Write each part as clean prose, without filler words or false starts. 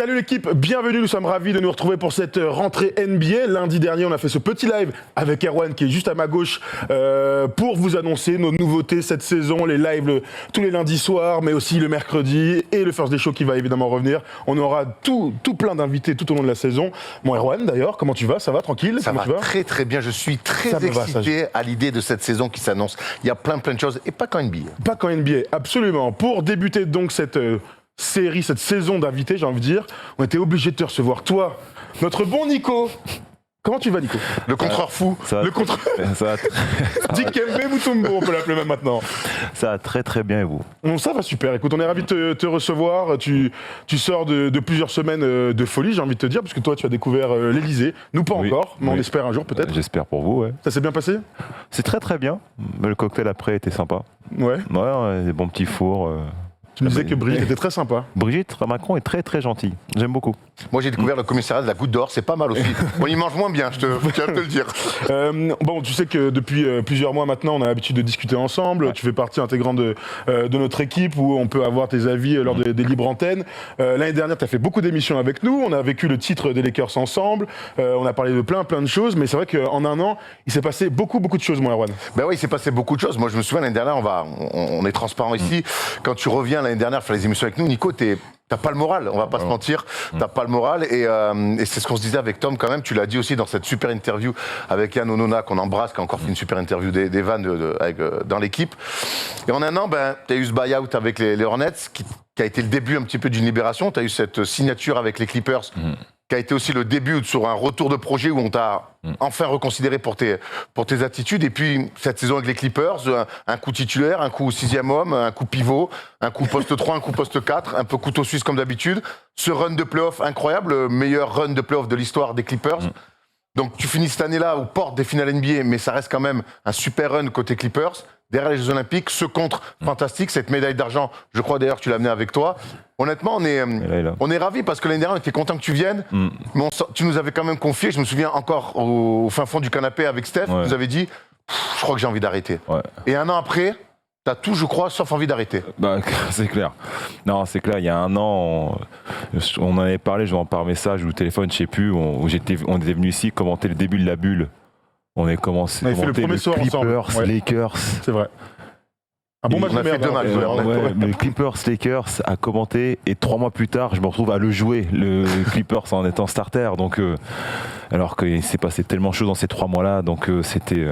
Salut l'équipe, bienvenue, nous sommes ravis de nous retrouver pour cette rentrée NBA. Lundi dernier, on a fait ce petit live avec Erwan qui est juste à ma gauche pour vous annoncer nos nouveautés cette saison, les lives tous les lundis soirs, mais aussi le mercredi et le First Day Show qui va évidemment revenir. On aura tout plein d'invités tout au long de la saison. Bon Erwan d'ailleurs, comment tu vas? Ça va, tranquille? Ça va très très bien, je suis très excité à l'idée de cette saison qui s'annonce. Il y a plein de choses, et pas qu'en NBA. Pas qu'en NBA, absolument. Pour débuter donc cette série, cette saison d'invités, j'ai envie de dire, on était obligé de te recevoir. Toi, notre bon Nico. Comment tu vas, Nico? Le contreur fou. Le contreur. Dikembe Mutombo, on peut l'appeler même maintenant. Ça va très très bien, et vous? Bon, ça va super. Écoute, on est ravis de te recevoir. Tu sors de plusieurs semaines de folie, j'ai envie de te dire, parce que toi, tu as découvert l'Elysée. Nous, pas encore, mais on espère un jour peut-être. J'espère pour vous, ouais. Ça s'est bien passé? C'est très très bien. Le cocktail après était sympa. Ouais. Ouais, des bons petits fours. Tu me disais que Brigitte était très sympa. Brigitte Macron est très très gentille. J'aime beaucoup. Moi j'ai découvert le commissariat de la Goutte d'Or, c'est pas mal aussi. On y mange moins bien, je tiens à te le dire. Bon, tu sais que depuis plusieurs mois maintenant, on a l'habitude de discuter ensemble. Ouais. Tu fais partie intégrante de notre équipe où on peut avoir tes avis lors des libres antennes. L'année dernière, tu as fait beaucoup d'émissions avec nous. On a vécu le titre des Lakers ensemble. On a parlé de plein de choses. Mais c'est vrai qu'en un an, il s'est passé beaucoup de choses, mon Erwan. Ben oui, il s'est passé beaucoup de choses. Moi, je me souviens l'année dernière, on est transparent ici. Quand tu reviens l'année dernière faire les émissions avec nous, Nico, t'as pas le moral, on va pas se mentir, t'as pas le moral et c'est ce qu'on se disait avec Tom quand même, tu l'as dit aussi dans cette super interview avec Yann Onona qu'on embrasse, qui a encore fait une super interview d'Evan dans l'équipe. Et en un an, t'as eu ce buyout avec les Hornets qui a été le début un petit peu d'une libération, t'as eu cette signature avec les Clippers qui a été aussi le début sur un retour de projet où on t'a enfin reconsidéré pour tes attitudes. Et puis, cette saison avec les Clippers, un coup titulaire, un coup sixième homme, un coup pivot, un coup poste 3, un coup poste 4, un peu couteau suisse comme d'habitude. Ce run de play-off incroyable, le meilleur run de play-off de l'histoire des Clippers. Donc, tu finis cette année-là aux portes des finales NBA, mais ça reste quand même un super run côté Clippers. Derrière les Jeux Olympiques, ce contre fantastique, cette médaille d'argent, je crois d'ailleurs que tu l'as amenée avec toi. Honnêtement, on est ravis parce que l'année dernière, on était content que tu viennes. Mais tu nous avais quand même confié, je me souviens encore au fin fond du canapé avec Steph, tu nous avais dit, je crois que j'ai envie d'arrêter. Ouais. Et un an après, t'as tout, je crois, sauf envie d'arrêter. Bah, c'est clair. Non, c'est clair, il y a un an, on en avait parlé, je par message ou téléphone, je sais plus, on était venu ici commenter le début de la bulle. On a commencé à commenter le Clippers, Lakers. C'est vrai. Un bon match de merde. Le Clippers, Lakers a commenté et 3 mois plus tard, je me retrouve à le jouer, le Clippers en étant starter. Donc, alors qu'il s'est passé tellement de choses dans ces 3 mois-là, donc c'était...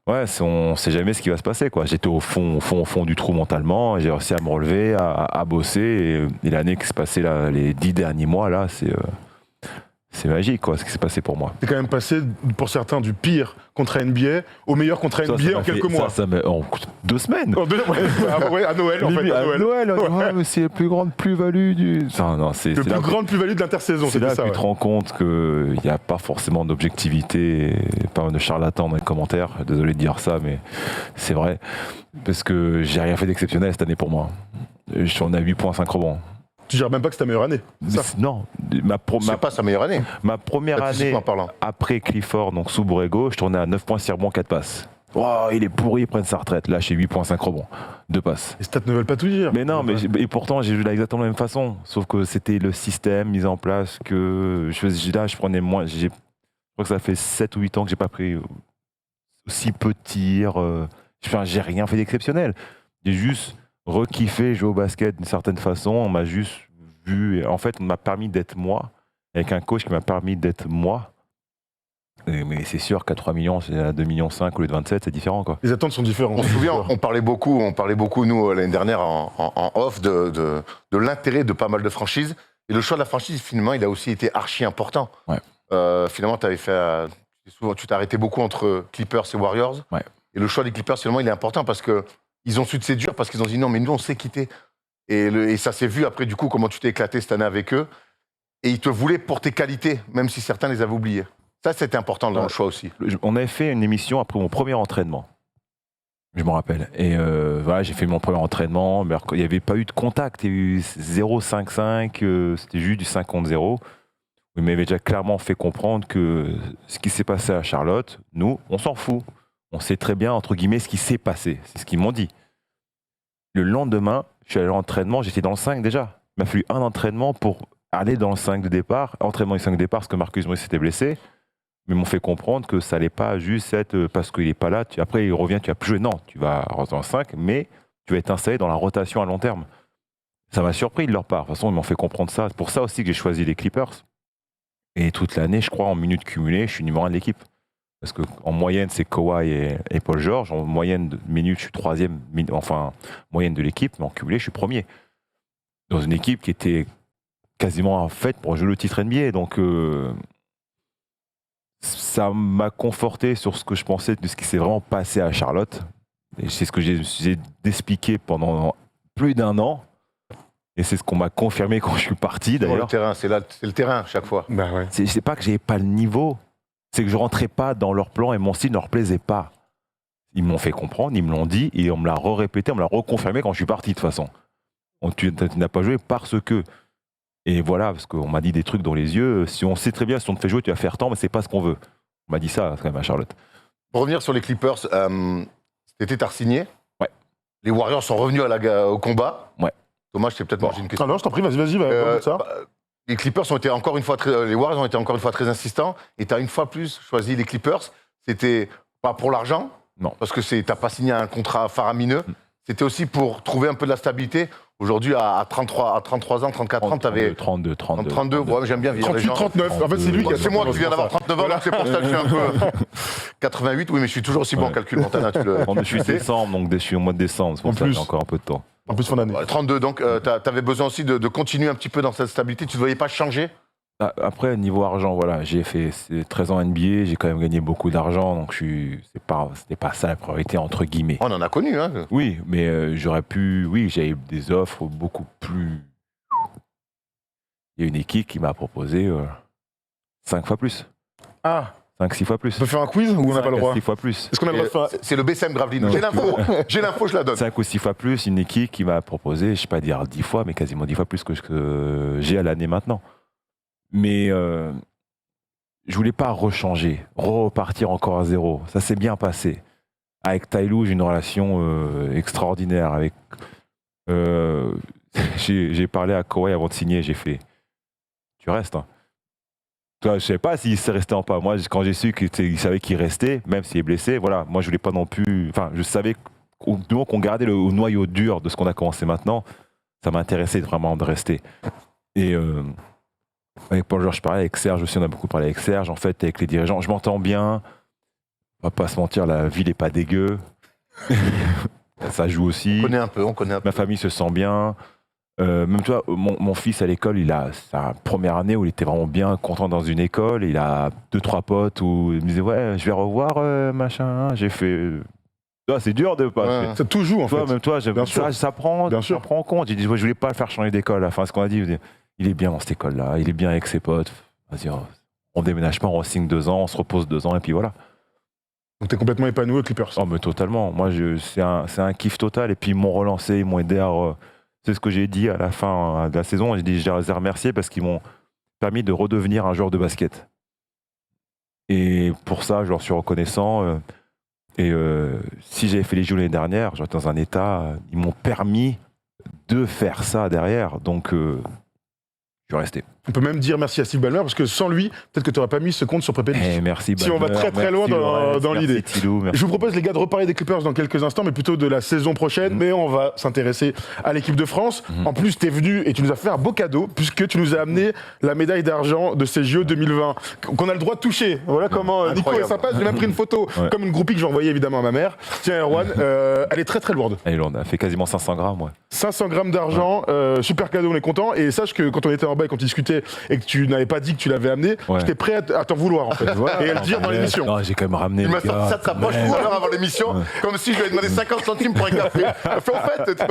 on sait jamais ce qui va se passer, quoi. J'étais au fond du trou mentalement, et j'ai réussi à me relever, à bosser. Et l'année qui s'est passée là, les 10 derniers mois, là, c'est magique, quoi, ce qui s'est passé pour moi. C'est quand même passé, pour certains, du pire contre NBA au meilleur contre NBA en quelques mois. En 2 semaines. À Noël, en fait. À Noël, mais c'est la plus grande plus-value du... C'est la plus grande plus-value de l'intersaison. C'est là que tu te rends compte qu'il n'y a pas forcément d'objectivité, pas mal de charlatans dans les commentaires. Désolé de dire ça, mais c'est vrai. Parce que j'ai rien fait d'exceptionnel cette année pour moi. On a 8,5 rebonds. Tu dirais même pas que c'est ta meilleure année? Non. C'est pas sa meilleure année. Ma première année, après Clifford, donc sous Borrego, je tournais à 9,6 rebonds, 4 passes. Oh, il est pourri, il prend sa retraite. Là, j'ai 8,5 rebonds, 2 passes. Les stats ne veulent pas tout dire. Mais non, et pourtant, j'ai joué là exactement de la même façon. Sauf que c'était le système mis en place que je prenais moins. Je crois que ça fait 7 ou 8 ans que j'ai pas pris aussi peu de tirs. J'ai rien fait d'exceptionnel. J'ai juste rekiffé jouer au basket d'une certaine façon. On m'a juste vu. En fait, on m'a permis d'être moi, avec un coach qui m'a permis d'être moi. Mais c'est sûr qu'à 3 millions, c'est à 2,5 millions au lieu de 27, c'est différent, quoi. Les attentes sont différentes. On se souvient, on parlait beaucoup, nous, l'année dernière, en off, de l'intérêt de pas mal de franchises. Et le choix de la franchise, finalement, il a aussi été archi important. Ouais. Finalement, tu t'es arrêté beaucoup entre Clippers et Warriors. Ouais. Et le choix des Clippers, finalement, il est important parce que ils ont su te séduire parce qu'ils ont dit non, mais nous, on sait quitter. Et ça s'est vu après, du coup, comment tu t'es éclaté cette année avec eux. Et ils te voulaient pour tes qualités, même si certains les avaient oubliées. Ça, c'était important dans le choix aussi. On avait fait une émission après mon premier entraînement. Je m'en rappelle. Et voilà, j'ai fait mon premier entraînement. Mais il n'y avait pas eu de contact. Il y a eu 0,55. C'était juste du 5 contre 0. Il m'avait déjà clairement fait comprendre que ce qui s'est passé à Charlotte, nous, on s'en fout. On sait très bien, entre guillemets, ce qui s'est passé. C'est ce qu'ils m'ont dit. Le lendemain, je suis allé à l'entraînement, j'étais dans le 5 déjà. Il m'a fallu un entraînement pour aller dans le 5 de départ, entraînement du 5 de départ, parce que Marcus Morris s'était blessé. Mais ils m'ont fait comprendre que ça allait pas juste être parce qu'il est pas là, après il revient, tu vas plus jouer. Non, tu vas rentrer dans le 5, mais tu vas être installé dans la rotation à long terme. Ça m'a surpris de leur part. De toute façon, ils m'ont fait comprendre ça. C'est pour ça aussi que j'ai choisi les Clippers. Et toute l'année, je crois, en minutes cumulées, je suis numéro 1 de l'équipe. Parce qu'en moyenne, c'est Kawhi et Paul George. En moyenne de minutes, je suis troisième, moyenne de l'équipe, mais en cumulé, je suis premier. Dans une équipe qui était quasiment faite pour jouer le titre NBA. Donc, ça m'a conforté sur ce que je pensais de ce qui s'est vraiment passé à Charlotte. Et c'est ce que j'ai expliqué pendant plus d'1 an. Et c'est ce qu'on m'a confirmé quand je suis parti d'ailleurs. Le terrain, c'est le terrain chaque fois. Bah ouais. C'est pas que j'avais pas le niveau, c'est que je rentrais pas dans leur plan et mon style ne leur plaisait pas. Ils m'ont fait comprendre, ils me l'ont dit et on me l'a répété, on me l'a reconfirmé quand je suis parti de toute façon. Tu n'as pas joué parce que. Et voilà, parce qu'on m'a dit des trucs dans les yeux. Si on sait très bien, si on te fait jouer, tu vas faire tant, mais c'est pas ce qu'on veut. On m'a dit ça quand même à Charlotte. Pour revenir sur les Clippers, cet été, t'as signé. Ouais. Les Warriors sont revenus au combat. Ouais. Thomas, je t'ai peut-être mangé une question. Ah non, je t'en prie, vas-y, va ça. Les Clippers ont été encore une fois les Warriors ont été encore une fois très insistants. Et t'as une fois plus choisi les Clippers. C'était pas pour l'argent. Non. Parce que t'as pas signé un contrat faramineux. C'était aussi pour trouver un peu de la stabilité. Aujourd'hui, à 33 ans, 34 ans, t'avais... 32. 32, ouais, j'aime bien vieillir les 38, gens. 39. En fait, c'est lui qui a... C'est moi qui viens d'avoir 39 ans, donc c'est pour ça que je suis un peu... 88, oui, mais je suis toujours aussi bon en calcul mental. Hein, Je suis décembre, donc je suis au mois de décembre. C'est pour ça que j'ai encore un peu de temps. En plus, fin d'année. 32, donc t'avais besoin aussi de continuer un petit peu dans cette stabilité. Tu ne voyais pas changer? Après, niveau argent, voilà, j'ai fait 13 ans NBA, j'ai quand même gagné beaucoup d'argent, donc c'était pas ça la priorité, entre guillemets. On en a connu, hein. Oui, mais j'aurais pu, oui, j'avais des offres beaucoup plus... Il y a une équipe qui m'a proposé 5 fois plus. Ah, 5-6 fois plus. on peut faire un quiz ou on n'a pas le droit? 6 fois plus. Est-ce qu'on a le droit de faire... C'est le BCM Gravelines. J'ai l'info, je la donne. 5 ou 6 fois plus, une équipe qui m'a proposé, je ne vais pas dire 10 fois, mais quasiment 10 fois plus que j'ai à l'année maintenant. Mais je voulais pas rechanger, repartir encore à zéro. Ça s'est bien passé. Avec Ty Lue, j'ai une relation extraordinaire. Avec, j'ai parlé à Kawhi avant de signer, j'ai fait « Tu restes hein. ». Toi, je sais pas s'il s'est resté en pas. Moi, quand j'ai su qu'il savait qu'il restait, même s'il est blessé, voilà, moi je voulais pas non plus... Enfin, je savais qu'on gardait le noyau dur de ce qu'on a commencé maintenant. Ça m'intéressait vraiment de rester. Et... avec Paul George, je parlais avec Serge aussi, on a beaucoup parlé avec Serge, en fait, avec les dirigeants. Je m'entends bien, on va pas se mentir, la ville est pas dégueu. Ça joue aussi. On connaît un peu. Ma famille se sent bien. Même toi, mon fils à l'école, il a sa première année où il était vraiment bien content dans une école. Il a 2-3 potes où il me disait ouais, je vais revoir machin. J'ai fait. C'est dur de pas. Ça tout joue en fait. Même toi, ça prend en compte. J'ai dit ouais, je voulais pas le faire changer d'école. Enfin, ce qu'on a dit. Il est bien dans cette école-là, il est bien avec ses potes. Vas-y, on déménage pas, on signe 2 ans, on se repose 2 ans et puis voilà. Donc t'es complètement épanoui aux Clippers? Oh mais totalement, moi c'est un kiff total et puis ils m'ont relancé, ils m'ont aidé c'est ce que j'ai dit à la fin de la saison, j'ai dit je les ai remerciés parce qu'ils m'ont permis de redevenir un joueur de basket. Et pour ça, je leur suis reconnaissant. Si j'avais fait les Jeux l'année dernière, j'étais dans un état, ils m'ont permis de faire ça derrière, donc... je suis resté. On peut même dire merci à Steve Ballmer parce que sans lui, peut-être que tu n'aurais pas mis ce compte sur Prepelic. Merci si on va très loin dans l'idée. Je vous propose les gars de reparler des Clippers dans quelques instants, mais plutôt de la saison prochaine. Mais on va s'intéresser à l'équipe de France. En plus, tu es venu et tu nous as fait un beau cadeau puisque tu nous as amené la médaille d'argent de ces Jeux 2020 qu'on a le droit de toucher. Voilà comment Nico est sympa. J'ai même pris une photo comme une groupie que j'ai envoyée évidemment à ma mère. Tiens, Erwan, elle est très très lourde. Elle est lourde, elle fait quasiment 500 grammes. Ouais. 500 grammes d'argent, super cadeau, on est content. Et sache que quand on était en bas et quand on discutait et que tu n'avais pas dit que tu l'avais amené, j'étais prêt à t'en vouloir en fait. Et à le dire dans l'émission. Non, j'ai quand même ramené. Il m'a sorti ça de sa poche tout à l'heure avant l'émission, comme si je lui avais demandé 50 centimes pour un café. En fait,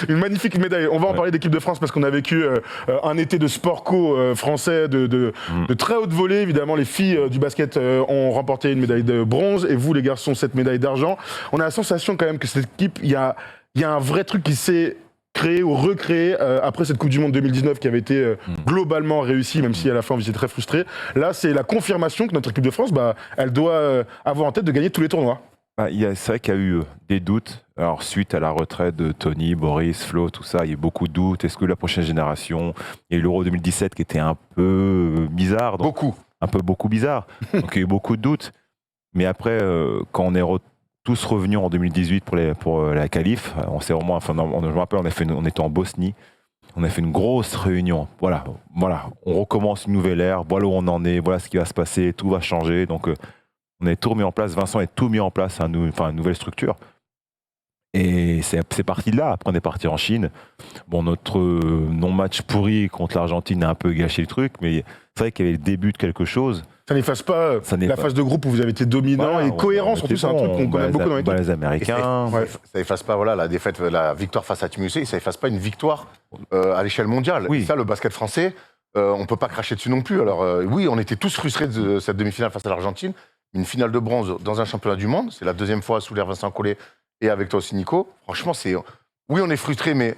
une magnifique médaille. On va en parler d'équipe de France parce qu'on a vécu un été de sport co français de très haute volée. Évidemment, les filles du basket ont remporté une médaille de bronze et vous, les garçons, cette médaille d'argent. On a la sensation quand même que cette équipe, il y a un vrai truc qui s'est créé ou recréé après cette Coupe du Monde 2019 qui avait été globalement réussie, même si à la fin on était très frustrés. Là, c'est la confirmation que notre équipe de France, elle doit avoir en tête de gagner tous les tournois. C'est vrai qu'il y a eu des doutes. Alors, suite à la retraite de Tony, Boris, Flo, tout ça, il y a eu beaucoup de doutes. Est-ce que la prochaine génération. Il y a eu l'Euro 2017 qui était un peu bizarre. Donc, beaucoup bizarre. Donc, il y a eu beaucoup de doutes. Mais après, quand on est tous revenus en 2018 pour la qualif, on s'est vraiment. Enfin, je me rappelle, on était en Bosnie. On a fait une grosse réunion. Voilà. On recommence une nouvelle ère. Voilà où on en est. Voilà ce qui va se passer. Tout va changer. Donc, on a tout remis en place. Vincent a tout mis en place, une nouvelle structure. Et c'est parti de là. Après, on est parti en Chine. Bon, notre non-match pourri contre l'Argentine a un peu gâché le truc, mais c'est vrai qu'il y avait le début de quelque chose. Ça n'efface pas la phase de groupe où vous avez été dominant et cohérent, surtout, c'est un truc qu'on connaît beaucoup dans l'équipe. Les Américains. Ça efface pas la victoire face à Team USA, ça efface pas une victoire à l'échelle mondiale. Oui. Et ça, le basket français, on peut pas cracher dessus non plus. Alors oui, on était tous frustrés de cette demi-finale face à l'Argentine. Une finale de bronze dans un championnat du monde, c'est la deuxième fois sous l'ère Vincent Collet et avec toi aussi Nico. Franchement, oui, on est frustrés, mais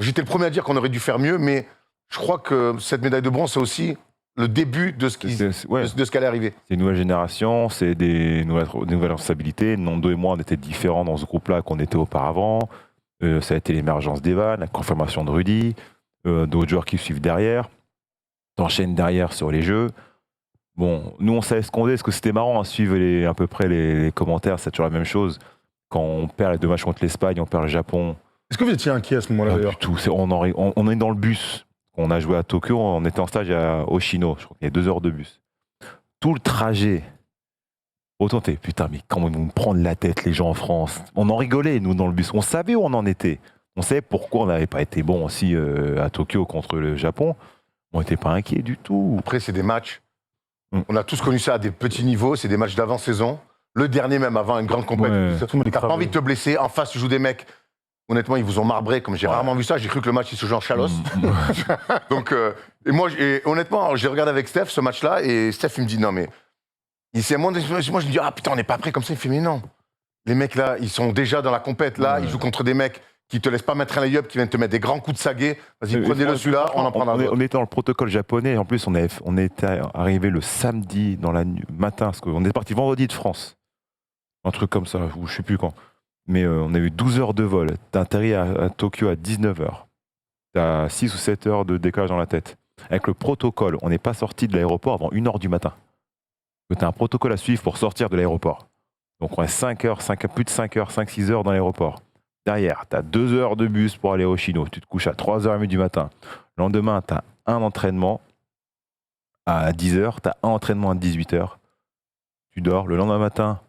j'étais le premier à dire qu'on aurait dû faire mieux, mais je crois que cette médaille de bronze, c'est aussi le début de ce qui allait arriver. C'est une nouvelle génération, c'est des nouvelles responsabilités. Nando et moi, on était différents dans ce groupe-là qu'on était auparavant. Ça a été l'émergence d'Evan, la confirmation de Rudy, d'autres joueurs qui suivent derrière. T'enchaînes derrière sur les jeux. Bon, nous, on savait ce qu'on faisait, parce que c'était marrant à suivre à peu près les commentaires, c'est toujours la même chose. Quand on perd les 2 matchs contre l'Espagne, on perd le Japon. Est-ce que vous étiez inquiet à ce moment-là, d'ailleurs ? Du tout. On est dans le bus. On a joué à Tokyo, on était en stage à Oshino. Je crois qu'il y a 2 heures de bus. Tout le trajet. Autant t'es, putain, mais comment ils vont me prendre la tête, les gens en France ? On en rigolait, nous, dans le bus. On savait où on en était. On savait pourquoi on n'avait pas été bon aussi à Tokyo contre le Japon. On n'était pas inquiets du tout. Après, c'est des matchs. On a tous connu ça à des petits niveaux. C'est des matchs d'avant-saison. Le dernier, même avant une grande compétition. T'as pas envie de te blesser. En face, tu joues des mecs. Honnêtement, ils vous ont marbré, comme j'ai rarement vu ça. J'ai cru que le match, il se joue en chalosse. Donc, honnêtement, j'ai regardé avec Steph ce match-là, et Steph, il me dit, non, mais... Moi, je me dis, ah putain, on n'est pas prêt comme ça. Il fait, mais non. Les mecs, là, ils sont déjà dans la compète. Là, ils jouent contre des mecs qui te laissent pas mettre un lay-up, qui viennent te mettre des grands coups de saguet. Vas-y, prenez-le celui-là, on en prendra un autre. On était dans le protocole japonais. En plus, on était arrivé le samedi dans la matin, parce qu'on est parti vendredi de France. Un truc comme ça, ou je sais plus quand. Mais on a eu 12 heures de vol. T'as atterri à Tokyo à 19h. T'as 6 ou 7 heures de décalage dans la tête. Avec le protocole, on n'est pas sorti de l'aéroport avant 1h du matin. T'as un protocole à suivre pour sortir de l'aéroport. Donc on est plus de 5 heures, 5-6 heures dans l'aéroport. Derrière, t'as 2 heures de bus pour aller au Oshino. Tu te couches à 3h30 du matin. Le lendemain, t'as un entraînement à 10h. T'as un entraînement à 18h. Tu dors. Le lendemain matin,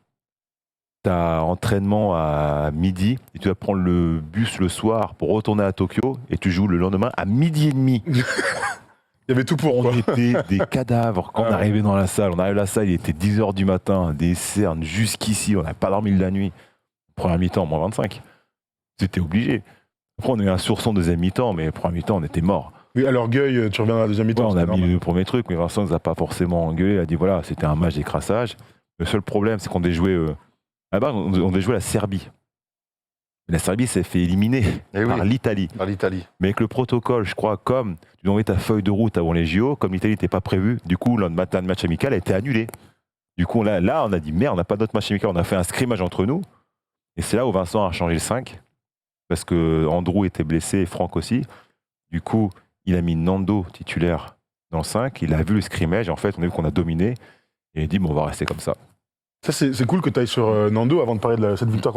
t'as entraînement à midi et tu vas prendre le bus le soir pour retourner à Tokyo et tu joues le lendemain à 12h30. Il y avait tout pour. On était des cadavres quand on arrivait dans la salle. On arrive à la salle, il était 10h du matin, des cernes jusqu'ici, on n'avait pas dormi de la nuit. Première mi-temps, moins 25. C'était obligé. Après, on a eu un sursaut deuxième mi-temps, mais première mi-temps, on était morts. Oui, à l'orgueil, tu reviens dans la deuxième mi-temps. Ouais, on a mis le premier truc, mais Vincent ne nous a pas forcément engueulé. Il a dit voilà, c'était un match d'écrassage. Le seul problème, c'est qu'on devait jouer. On devait jouer la Serbie. La Serbie s'est fait éliminer par l'Italie. Mais avec le protocole, je crois, comme tu dois envoyer ta feuille de route avant les JO, comme l'Italie n'était pas prévue, du coup, le match amical a été annulé. Du coup, là, on a dit merde, on n'a pas d'autre match amical. On a fait un scrimmage entre nous. Et c'est là où Vincent a changé le 5. Parce que Andrew était blessé et Franck aussi. Du coup, il a mis Nando titulaire dans le 5. Il a vu le scrimmage. Et en fait, on a vu qu'on a dominé. Et il a dit bon, on va rester comme ça. Ça, c'est cool que tu ailles sur Nando, avant de parler de cette victoire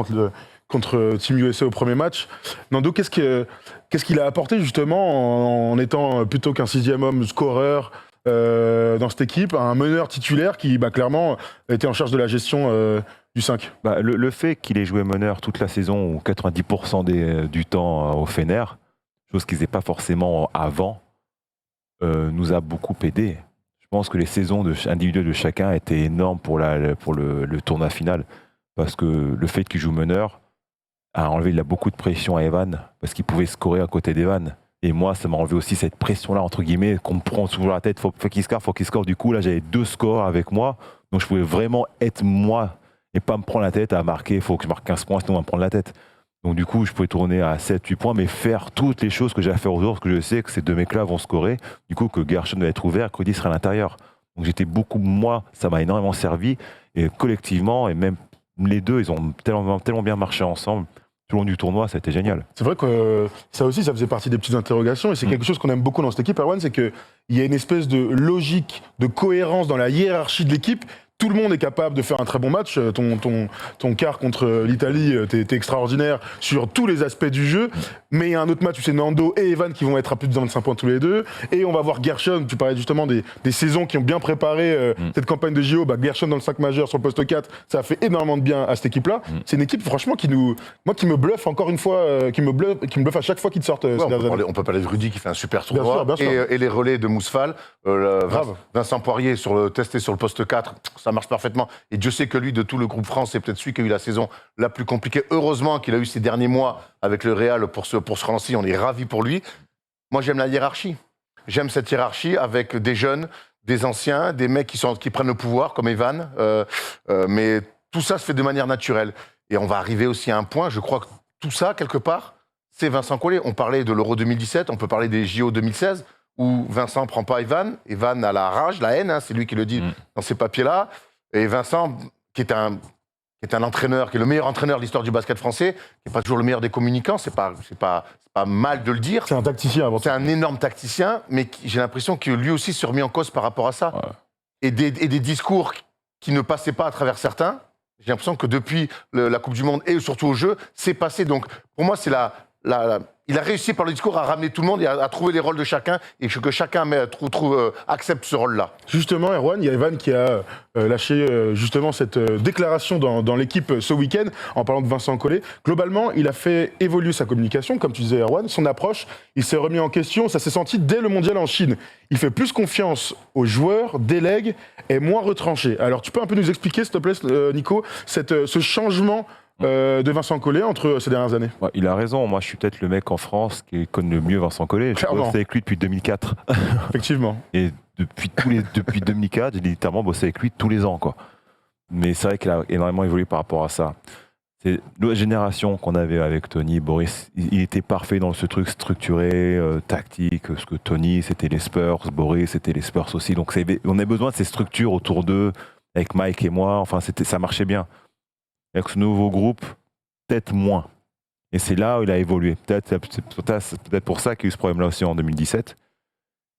contre Team USA au premier match. Nando, qu'est-ce qu'il a apporté justement en étant plutôt qu'un 6e homme scoreur dans cette équipe, un meneur titulaire qui clairement était en charge de la gestion du 5 ? Le fait qu'il ait joué meneur toute la saison, ou 90% du temps au Fener, chose qu'il ne faisait pas forcément avant, nous a beaucoup aidé. Je pense que les saisons individuelles de chacun étaient énormes pour le tournoi final. Parce que le fait qu'il joue meneur a enlevé beaucoup de pression à Evan, parce qu'il pouvait scorer à côté d'Evan. Et moi, ça m'a enlevé aussi cette pression-là, entre guillemets, qu'on me prend toujours la tête, faut qu'il score. Du coup, là, j'avais 2 scores avec moi, donc je pouvais vraiment être moi et pas me prendre la tête à marquer, il faut que je marque 15 points, sinon on va me prendre la tête. Donc du coup, je pouvais tourner à 7-8 points, mais faire toutes les choses que j'ai à faire aux autres, parce que je sais que ces 2 mecs-là vont scorer, du coup, que Gershon va être ouvert, que Rudy sera à l'intérieur. Donc j'étais moi, ça m'a énormément servi, et collectivement, et même les deux, ils ont tellement bien marché ensemble. Tout le long du tournoi, ça a été génial. C'est vrai que ça aussi, ça faisait partie des petites interrogations. Et c'est quelque chose qu'on aime beaucoup dans cette équipe, Erwan, c'est qu'il y a une espèce de logique, de cohérence dans la hiérarchie de l'équipe. Tout le monde est capable de faire un très bon match. Ton quart contre l'Italie, t'es extraordinaire sur tous les aspects du jeu. Mais il y a un autre match où c'est Nando et Evan qui vont être à plus de 25 points tous les deux. Et on va voir Gershon, tu parlais justement des saisons qui ont bien préparé cette campagne de JO. Gershon dans le 5 majeur sur le poste 4, ça a fait énormément de bien à cette équipe-là. C'est une équipe franchement qui me bluffe encore une fois, qui me bluffe à chaque fois qu'ils sortent. On peut parler de Rudy qui fait un super tournoi. Bien sûr. Et les relais de Mousfal, Vincent Poirier testé sur le poste 4, ça marche parfaitement. Et Dieu sait que lui, de tout le groupe France, c'est peut-être celui qui a eu la saison la plus compliquée. Heureusement qu'il a eu ces derniers mois avec le Real pour se relancer. On est ravis pour lui. Moi, j'aime la hiérarchie. J'aime cette hiérarchie avec des jeunes, des anciens, des mecs qui prennent le pouvoir, comme Evan. Mais tout ça se fait de manière naturelle. Et on va arriver aussi à un point, je crois que tout ça, quelque part, c'est Vincent Collet. On parlait de l'Euro 2017, on peut parler des JO 2016, où Vincent ne prend pas Evan. Evan a la rage, la haine, c'est lui qui le dit dans ces papiers-là. Et Vincent, qui est un entraîneur, qui est le meilleur entraîneur de l'histoire du basket français, qui n'est pas toujours le meilleur des communicants, c'est pas mal de le dire. C'est un tacticien avant tout. C'est un énorme tacticien, mais j'ai l'impression que lui aussi se remet en cause par rapport à ça. Ouais. Et des discours qui ne passaient pas à travers certains. J'ai l'impression que depuis la Coupe du Monde et surtout au jeu, c'est passé. Donc pour moi, c'est il a réussi par le discours à ramener tout le monde et à trouver les rôles de chacun et que chacun accepte ce rôle-là. Justement, Erwan, il y a Evan qui a lâché justement cette déclaration dans l'équipe ce week-end en parlant de Vincent Collet. Globalement, il a fait évoluer sa communication, comme tu disais, Erwan, son approche. Il s'est remis en question, ça s'est senti dès le mondial en Chine. Il fait plus confiance aux joueurs, délègue, est moins retranché. Alors, tu peux un peu nous expliquer, s'il te plaît, Nico, ce changement de Vincent Collet entre ces dernières années? Ouais, il a raison. Moi, je suis peut-être le mec en France qui connaît le mieux Vincent Collet. Je bosse avec lui depuis 2004. Effectivement. Et depuis 2004, j'ai littéralement bossé avec lui tous les ans, quoi. Mais c'est vrai qu'il a énormément évolué par rapport à ça. C'est la génération qu'on avait avec Tony, Boris. Il était parfait dans ce truc structuré, tactique. Parce que Tony, c'était les Spurs, Boris, c'était les Spurs aussi. Donc, on a besoin de ces structures autour d'eux, avec Mike et moi. Enfin, ça marchait bien. Avec ce nouveau groupe, peut-être moins. Et c'est là où il a évolué. C'est peut-être pour ça qu'il y a eu ce problème-là aussi en 2017.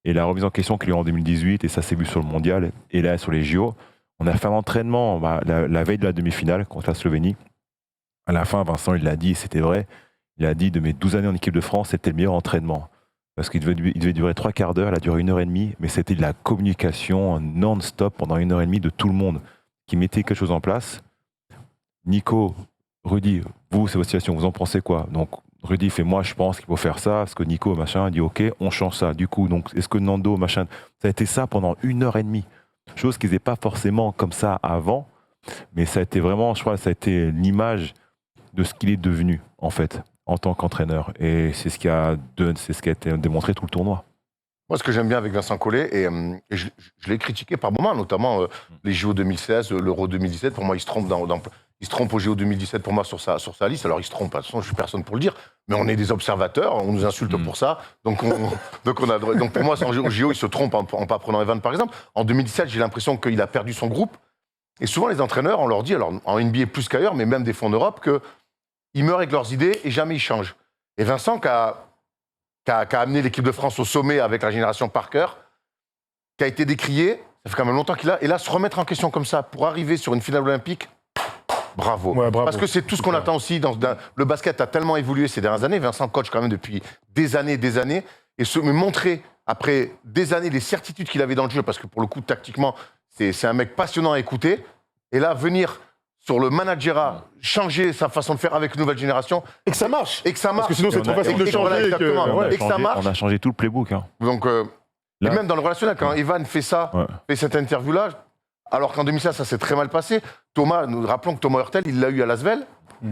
Et la remise en question qu'il y a eu en 2018, et ça s'est vu sur le mondial, et là sur les JO, on a fait un entraînement la veille de la demi-finale contre la Slovénie. À la fin, Vincent, il l'a dit, c'était vrai. Il a dit de mes 12 années en équipe de France, c'était le meilleur entraînement. Parce qu'il devait durer 3 quarts d'heure, il a duré 1h30, mais c'était de la communication non-stop pendant 1h30 de tout le monde qui mettait quelque chose en place. Nico, Rudy, vous, c'est votre situation, vous en pensez quoi? Donc, Rudy fait, moi, je pense qu'il faut faire ça, parce que Nico, machin, dit, ok, on change ça. Du coup, donc, est-ce que Nando, machin, ça a été ça pendant 1h30. Chose qui n'était pas forcément comme ça avant, mais ça a été vraiment, je crois, ça a été l'image de ce qu'il est devenu, en fait, en tant qu'entraîneur. Et c'est ce qui a été démontré tout le tournoi. Moi, ce que j'aime bien avec Vincent Collet, et je l'ai critiqué par moments, notamment les JO 2016, l'Euro 2017, pour moi, il se trompe il se trompe au JO 2017 pour moi sur sa liste. Alors il se trompe, de toute façon je suis personne pour le dire, mais on est des observateurs, on nous insulte pour ça. Donc pour moi au JO il se trompe en pas prenant Evan par exemple. En 2017 j'ai l'impression qu'il a perdu son groupe. Et souvent les entraîneurs on leur dit, alors en NBA plus qu'ailleurs, mais même des fonds d'Europe, qu'ils meurent avec leurs idées et jamais ils changent. Et Vincent qui a amené l'équipe de France au sommet avec la génération Parker, qui a été décrié, ça fait quand même longtemps qu'il a, et là se remettre en question comme ça pour arriver sur une finale olympique. Bravo. Ouais, bravo. Parce que c'est tout ce qu'on attend aussi. Le basket a tellement évolué ces dernières années. Vincent coach quand même depuis des années. Et me montrer, après des années, les certitudes qu'il avait dans le jeu, parce que pour le coup, tactiquement, c'est un mec passionnant à écouter. Et là, venir sur le managerat, changer sa façon de faire avec une nouvelle génération. Et que ça marche. Parce que sinon, c'est trop facile de changer. Et que ça marche. On a changé tout le playbook. Hein. Donc, et même dans le relationnel, quand Evan fait ça, fait cette interview-là, alors qu'en 2016, ça s'est très mal passé. Nous rappelons que Thomas Hurtel, il l'a eu à Lasvel.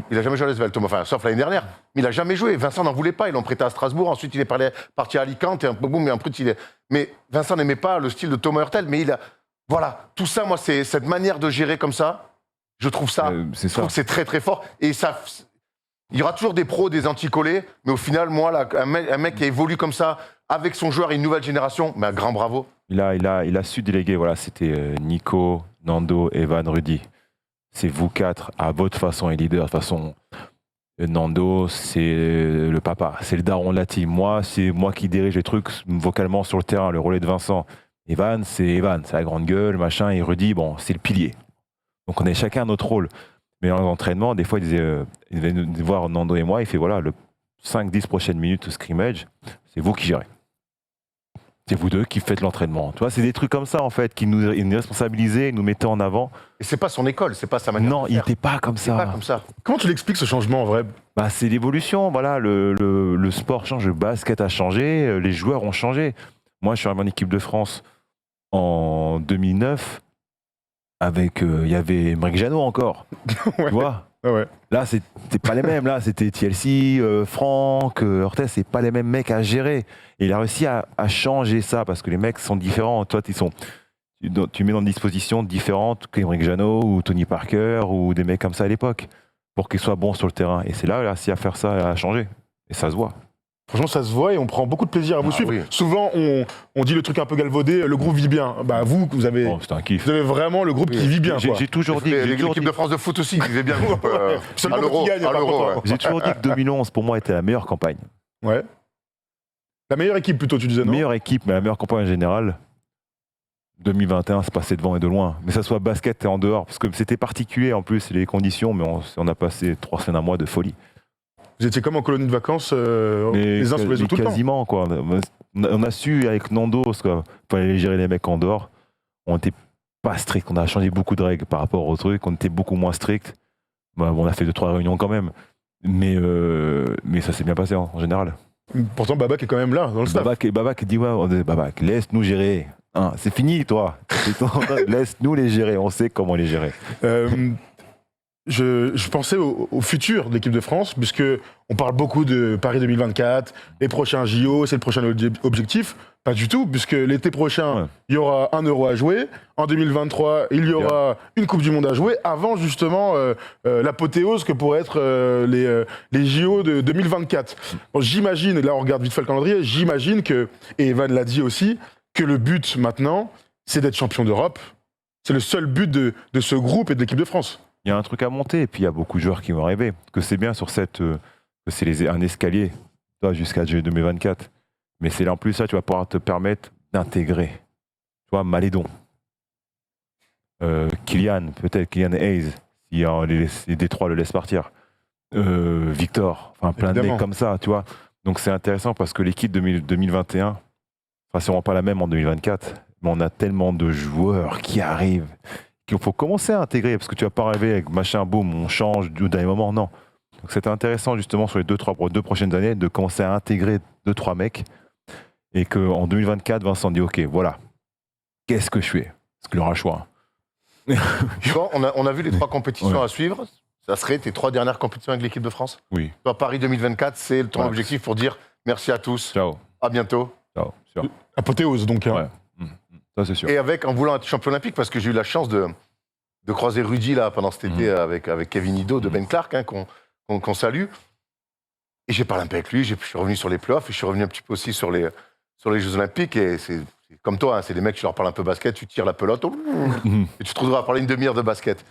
Il n'a jamais joué à Lasvel, Thomas, enfin, sauf l'année dernière. Mais il n'a jamais joué. Vincent n'en voulait pas. Ils l'ont prêté à Strasbourg. Ensuite, il est parti à Alicante. Et un peu boum, et un peu Mais Vincent n'aimait pas le style de Thomas Hurtel. Mais voilà, tout ça, moi, c'est cette manière de gérer comme ça. Je trouve ça. Je trouve que c'est très, très fort. Et ça. Il y aura toujours des pros, des anti-collés. Mais au final, moi, là, un mec qui évolue comme ça, avec son joueur et une nouvelle génération, un grand bravo. Il a su déléguer, voilà, c'était Nico, Nando, Evan, Rudy. c'est vous quatre, à votre façon et leader. De toute façon, Nando, c'est le papa, c'est le daron de la team. Moi, c'est moi qui dirige les trucs vocalement sur le terrain, le relais de Vincent. Evan, c'est la grande gueule, machin. Et Rudy, bon, c'est le pilier. Donc on a chacun notre rôle. Mais dans l'entraînement, des fois, il venait nous voir Nando et moi, il fait voilà, le 5-10 prochaines minutes de scrimmage, c'est vous qui gérez. C'est vous deux qui faites l'entraînement. Tu vois, c'est des trucs comme ça, en fait, qui nous responsabilisaient, nous mettaient en avant. Et c'est pas son école, c'est pas sa manière Non, de il faire. n'était pas comme C'est ça. pas comme ça. Comment tu l'expliques ce changement en vrai? Bah, c'est l'évolution, voilà, le sport change, le basket a changé, les joueurs ont changé. Moi, je suis arrivé en équipe de France en 2009, avec, il y avait Emeric Janot encore, Ouais. tu vois. Ah ouais. Là, c'était pas les mêmes. Là, c'était TLC, Franck, Ortez, c'est pas les mêmes mecs à gérer. Et il a réussi à changer ça parce que les mecs sont différents. Toi, tu mets dans une disposition différente qu'Emeric Janot ou Tony Parker ou des mecs comme ça à l'époque pour qu'ils soient bons sur le terrain. Et c'est là qu'il a réussi à faire ça, à changer. Et ça se voit. Franchement, ça se voit et on prend beaucoup de plaisir à vous suivre. oui. Souvent, on dit le truc un peu galvaudé, le groupe vit bien. Bah vous avez, Oh, c'était un kiff. vous avez vraiment le groupe qui vit bien. Quoi. J'ai toujours dit. j'ai toujours L'équipe dit- de France de foot aussi, il vivait bien. Seulement à quand l'euro, il gagne, à par l'euro, contre, ouais. J'ai toujours dit que 2011, pour moi, était la meilleure campagne. Ouais. La meilleure équipe plutôt, tu disais, non? Meilleure équipe, mais la meilleure campagne en général. 2021, c'est passé devant et de loin. Mais ça soit basket et en dehors. Parce que c'était particulier en plus, les conditions, mais on a passé 3 semaines, un mois de folie. Vous étiez comme en colonie de vacances, Mais les uns sur les autres tout le temps. quasiment, quoi. On a su, avec Nando, parce qu'il fallait gérer les mecs en dehors, on n'était pas strict. On a changé beaucoup de règles par rapport au truc. On était beaucoup moins strict. Bah, bon, on a fait 2-3 réunions quand même. Mais ça s'est bien passé en général. Pourtant, Babac est quand même là, dans le staff. Babac dit ouais, Babac, laisse-nous gérer. Hein, c'est fini, toi. Laisse-nous les gérer. On sait comment les gérer. Je pensais au futur de l'équipe de France, puisque on parle beaucoup de Paris 2024, les prochains JO, c'est le prochain objectif. Pas du tout, puisque l'été prochain, il y aura un Euro à jouer. En 2023, il y aura une Coupe du Monde à jouer, avant justement l'apothéose que pourraient être les JO de 2024. Bon, j'imagine, là on regarde vite fait le calendrier, j'imagine que, et Evan l'a dit aussi, que le but maintenant, c'est d'être champion d'Europe. C'est le seul but de ce groupe et de l'équipe de France. Il y a un truc à monter, et puis il y a beaucoup de joueurs qui vont arriver. Que c'est bien sur cette. Que c'est un escalier jusqu'à 2024. Mais c'est là en plus ça, tu vas pouvoir te permettre d'intégrer. Tu vois, Malédon. Kylian Hayes, si les Détroits le laissent partir. Victor, enfin plein Évidemment. de mecs comme ça, tu vois. Donc c'est intéressant parce que l'équipe 2021 sera sûrement pas la même en 2024. Mais on a tellement de joueurs qui arrivent qu'il faut commencer à intégrer, parce que tu vas pas arriver avec machin, boum, on change du dernier moment, non. Donc c'était intéressant justement sur les 2 prochaines années de commencer à intégrer 2-3 mecs et qu'en 2024, Vincent dit ok, voilà, qu'est-ce que je fais? Parce qu'il aura le choix. Bon, on a vu les 3 compétitions Ouais. à suivre. Ça serait tes 3 dernières compétitions avec l'équipe de France. Oui, Toi, Paris 2024, c'est ton Ouais. objectif pour dire merci à tous, ciao, à bientôt. sûr. Apothéose, donc. Hein. Ouais. Ça c'est sûr. Et en voulant être champion olympique, parce que j'ai eu la chance de croiser Rudy là, pendant cet été avec Kevin Ido de Ben Clark, hein, qu'on salue. Et j'ai parlé un peu avec lui, je suis revenu sur les playoffs, et je suis revenu un petit peu aussi sur les Jeux Olympiques. Et c'est comme toi, hein, c'est des mecs, tu leur parles un peu basket, tu tires la pelote, et tu te retrouves à parler une demi-heure de basket.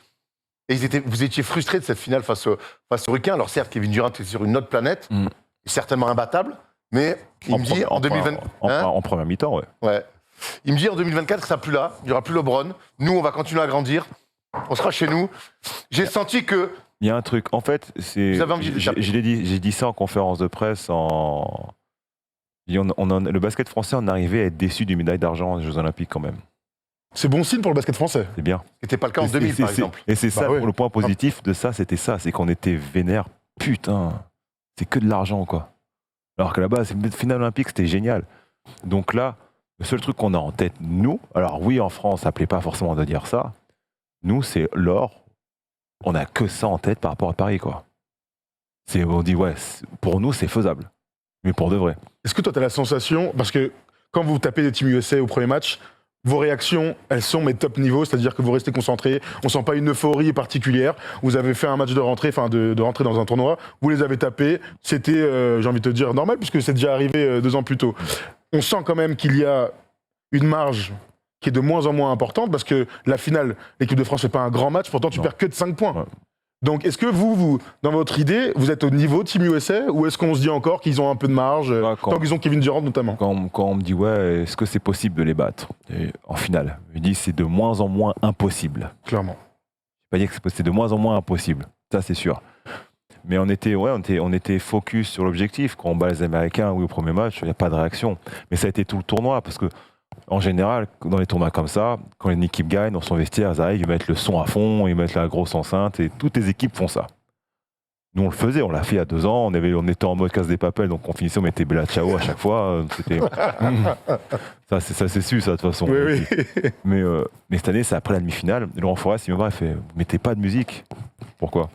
Et vous étiez frustrés de cette finale face aux Ricains. Alors certes, Kevin Durant est sur une autre planète, certainement imbattable, mais il me dit en 2020... En première mi-temps, ouais. Ouais. Il me dit en 2024 que ça sera plus là, il n'y aura plus LeBron. Nous, on va continuer à grandir. On sera chez nous. J'ai senti que... Il y a un truc, en fait, c'est. Vous avez envie de J'ai dit ça en conférence de presse. Le basket français, on arrivait à être déçu du médaille d'argent aux Jeux Olympiques quand même. C'est bon signe pour le basket français. C'est bien. C'était pas le cas en 2000, par exemple. Et c'est ça, ouais. le point positif de ça, c'était ça, c'est qu'on était vénère. Putain, c'est que de l'argent, quoi. Alors que là-bas, c'est une finale olympique, c'était génial. Donc là, le seul truc qu'on a en tête, nous, alors oui, en France, ça plaît pas forcément de dire ça. Nous, c'est l'or. On a que ça en tête par rapport à Paris, quoi. On dit, ouais, pour nous, c'est faisable. Mais pour de vrai. Est-ce que toi, tu as la sensation, parce que quand vous tapez des Team USA au premier match, vos réactions, elles sont mais top niveau, c'est-à-dire que vous restez concentrés, on sent pas une euphorie particulière, vous avez fait un match de rentrée, enfin de rentrer dans un tournoi, vous les avez tapés, c'était, j'ai envie de te dire, normal, puisque c'est déjà arrivé 2 ans plus tôt. On sent quand même qu'il y a une marge qui est de moins en moins importante parce que la finale, l'équipe de France fait pas un grand match, pourtant tu Non. perds que de 5 points. Ouais. Donc est-ce que vous, dans votre idée, vous êtes au niveau Team USA ou est-ce qu'on se dit encore qu'ils ont un peu de marge, tant qu'ils ont Kevin Durant notamment? Quand on me dit, ouais, est-ce que c'est possible de les battre en finale? Je dis, c'est de moins en moins impossible. Clairement. Je vais pas dire que c'est de moins en moins impossible, ça c'est sûr. Mais on était focus sur l'objectif. Quand on bat les Américains, oui, au premier match, il n'y a pas de réaction. Mais ça a été tout le tournoi, parce que en général, dans les tournois comme ça, quand une équipe gagne, dans son vestiaire, ils arrivent, ils mettent le son à fond, ils mettent la grosse enceinte, et toutes les équipes font ça. Nous, on le faisait, on l'a fait il y a 2 ans, on était en mode casse des papels, donc on finissait, on mettait Bella Ciao à chaque fois. C'était... ça, c'est su, ça, de toute façon. Oui, oui. Mais cette année, c'est après la demi-finale. Et Laurent Forest, il me fait, vous mettez pas de musique. Pourquoi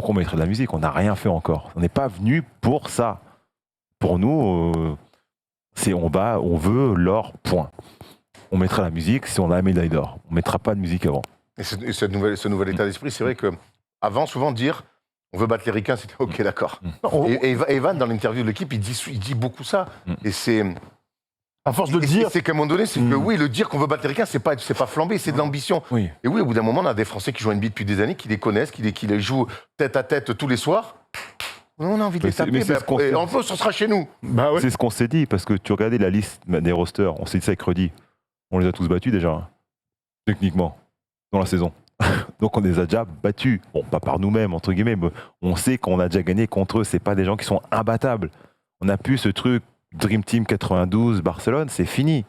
on mettrait de la musique? On n'a rien fait encore. On n'est pas venu pour ça. Pour nous, on veut l'or, point. On mettra la musique si on a la médaille d'or. On ne mettra pas de musique avant. Et ce nouvel état d'esprit, c'est vrai que avant, souvent dire on veut battre les Ricains, c'était ok, d'accord. Et Evan, dans l'interview de l'équipe, il dit beaucoup ça. Et c'est. À force de le dire. C'est qu'à un moment donné, c'est que oui, le dire qu'on veut battre les Ricains, c'est pas flambé, c'est de l'ambition. Oui. Et oui, au bout d'un moment, on a des Français qui jouent à NBA depuis des années, qui les connaissent, qui les jouent tête à tête tous les soirs. On a envie de les taper. Et en plus, on sera chez nous. Bah ouais. C'est ce qu'on s'est dit, parce que tu regardais la liste des rosters, on s'est dit ça mercredi. On les a tous battus déjà, hein, techniquement, dans la saison. Donc on les a déjà battus. Bon, pas par nous-mêmes, entre guillemets, mais on sait qu'on a déjà gagné contre eux. C'est pas des gens qui sont imbattables. On a pu ce truc Dream Team 92, Barcelone, c'est fini.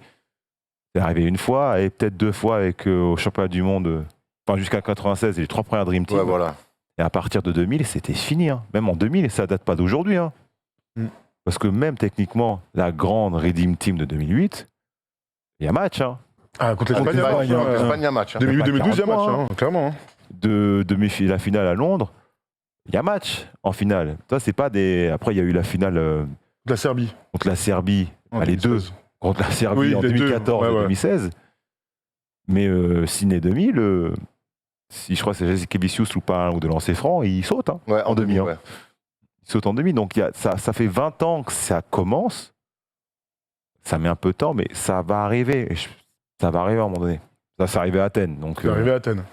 C'est arrivé une fois, et peut-être 2 fois avec au championnat du monde, enfin jusqu'à 96, les 3 premières Dream Team. Ouais, voilà. Et à partir de 2000, c'était fini. Hein. Même en 2000, ça date pas d'aujourd'hui. Hein. Parce que même techniquement, la grande Redeem Team de 2008, il y a match. Hein. Ah, contre l'Espagne, L'Espagne, il y a match. il y a match. 2008-2012, il y a 40 match, mois, hein, clairement. Hein. De la finale à Londres, il y a match en finale. Ça, c'est pas des. Après, il y a eu la finale De la Serbie. contre la Serbie, En les 2, 2016. contre la Serbie Oui, en les 2014 deux, et ouais, ouais. 2016. Mais Ciné 2000, si je crois que c'est Jessica Vicious ou pas, ou de lancer franc, il saute hein, Ouais, en demi. Hein. ouais. Il saute en demi. Donc ça fait 20 ans que ça commence. Ça met un peu de temps, mais ça va arriver. Ça va arriver à un moment donné. Ça, c'est arrivé à Athènes. Donc, C'est arrivé à Athènes.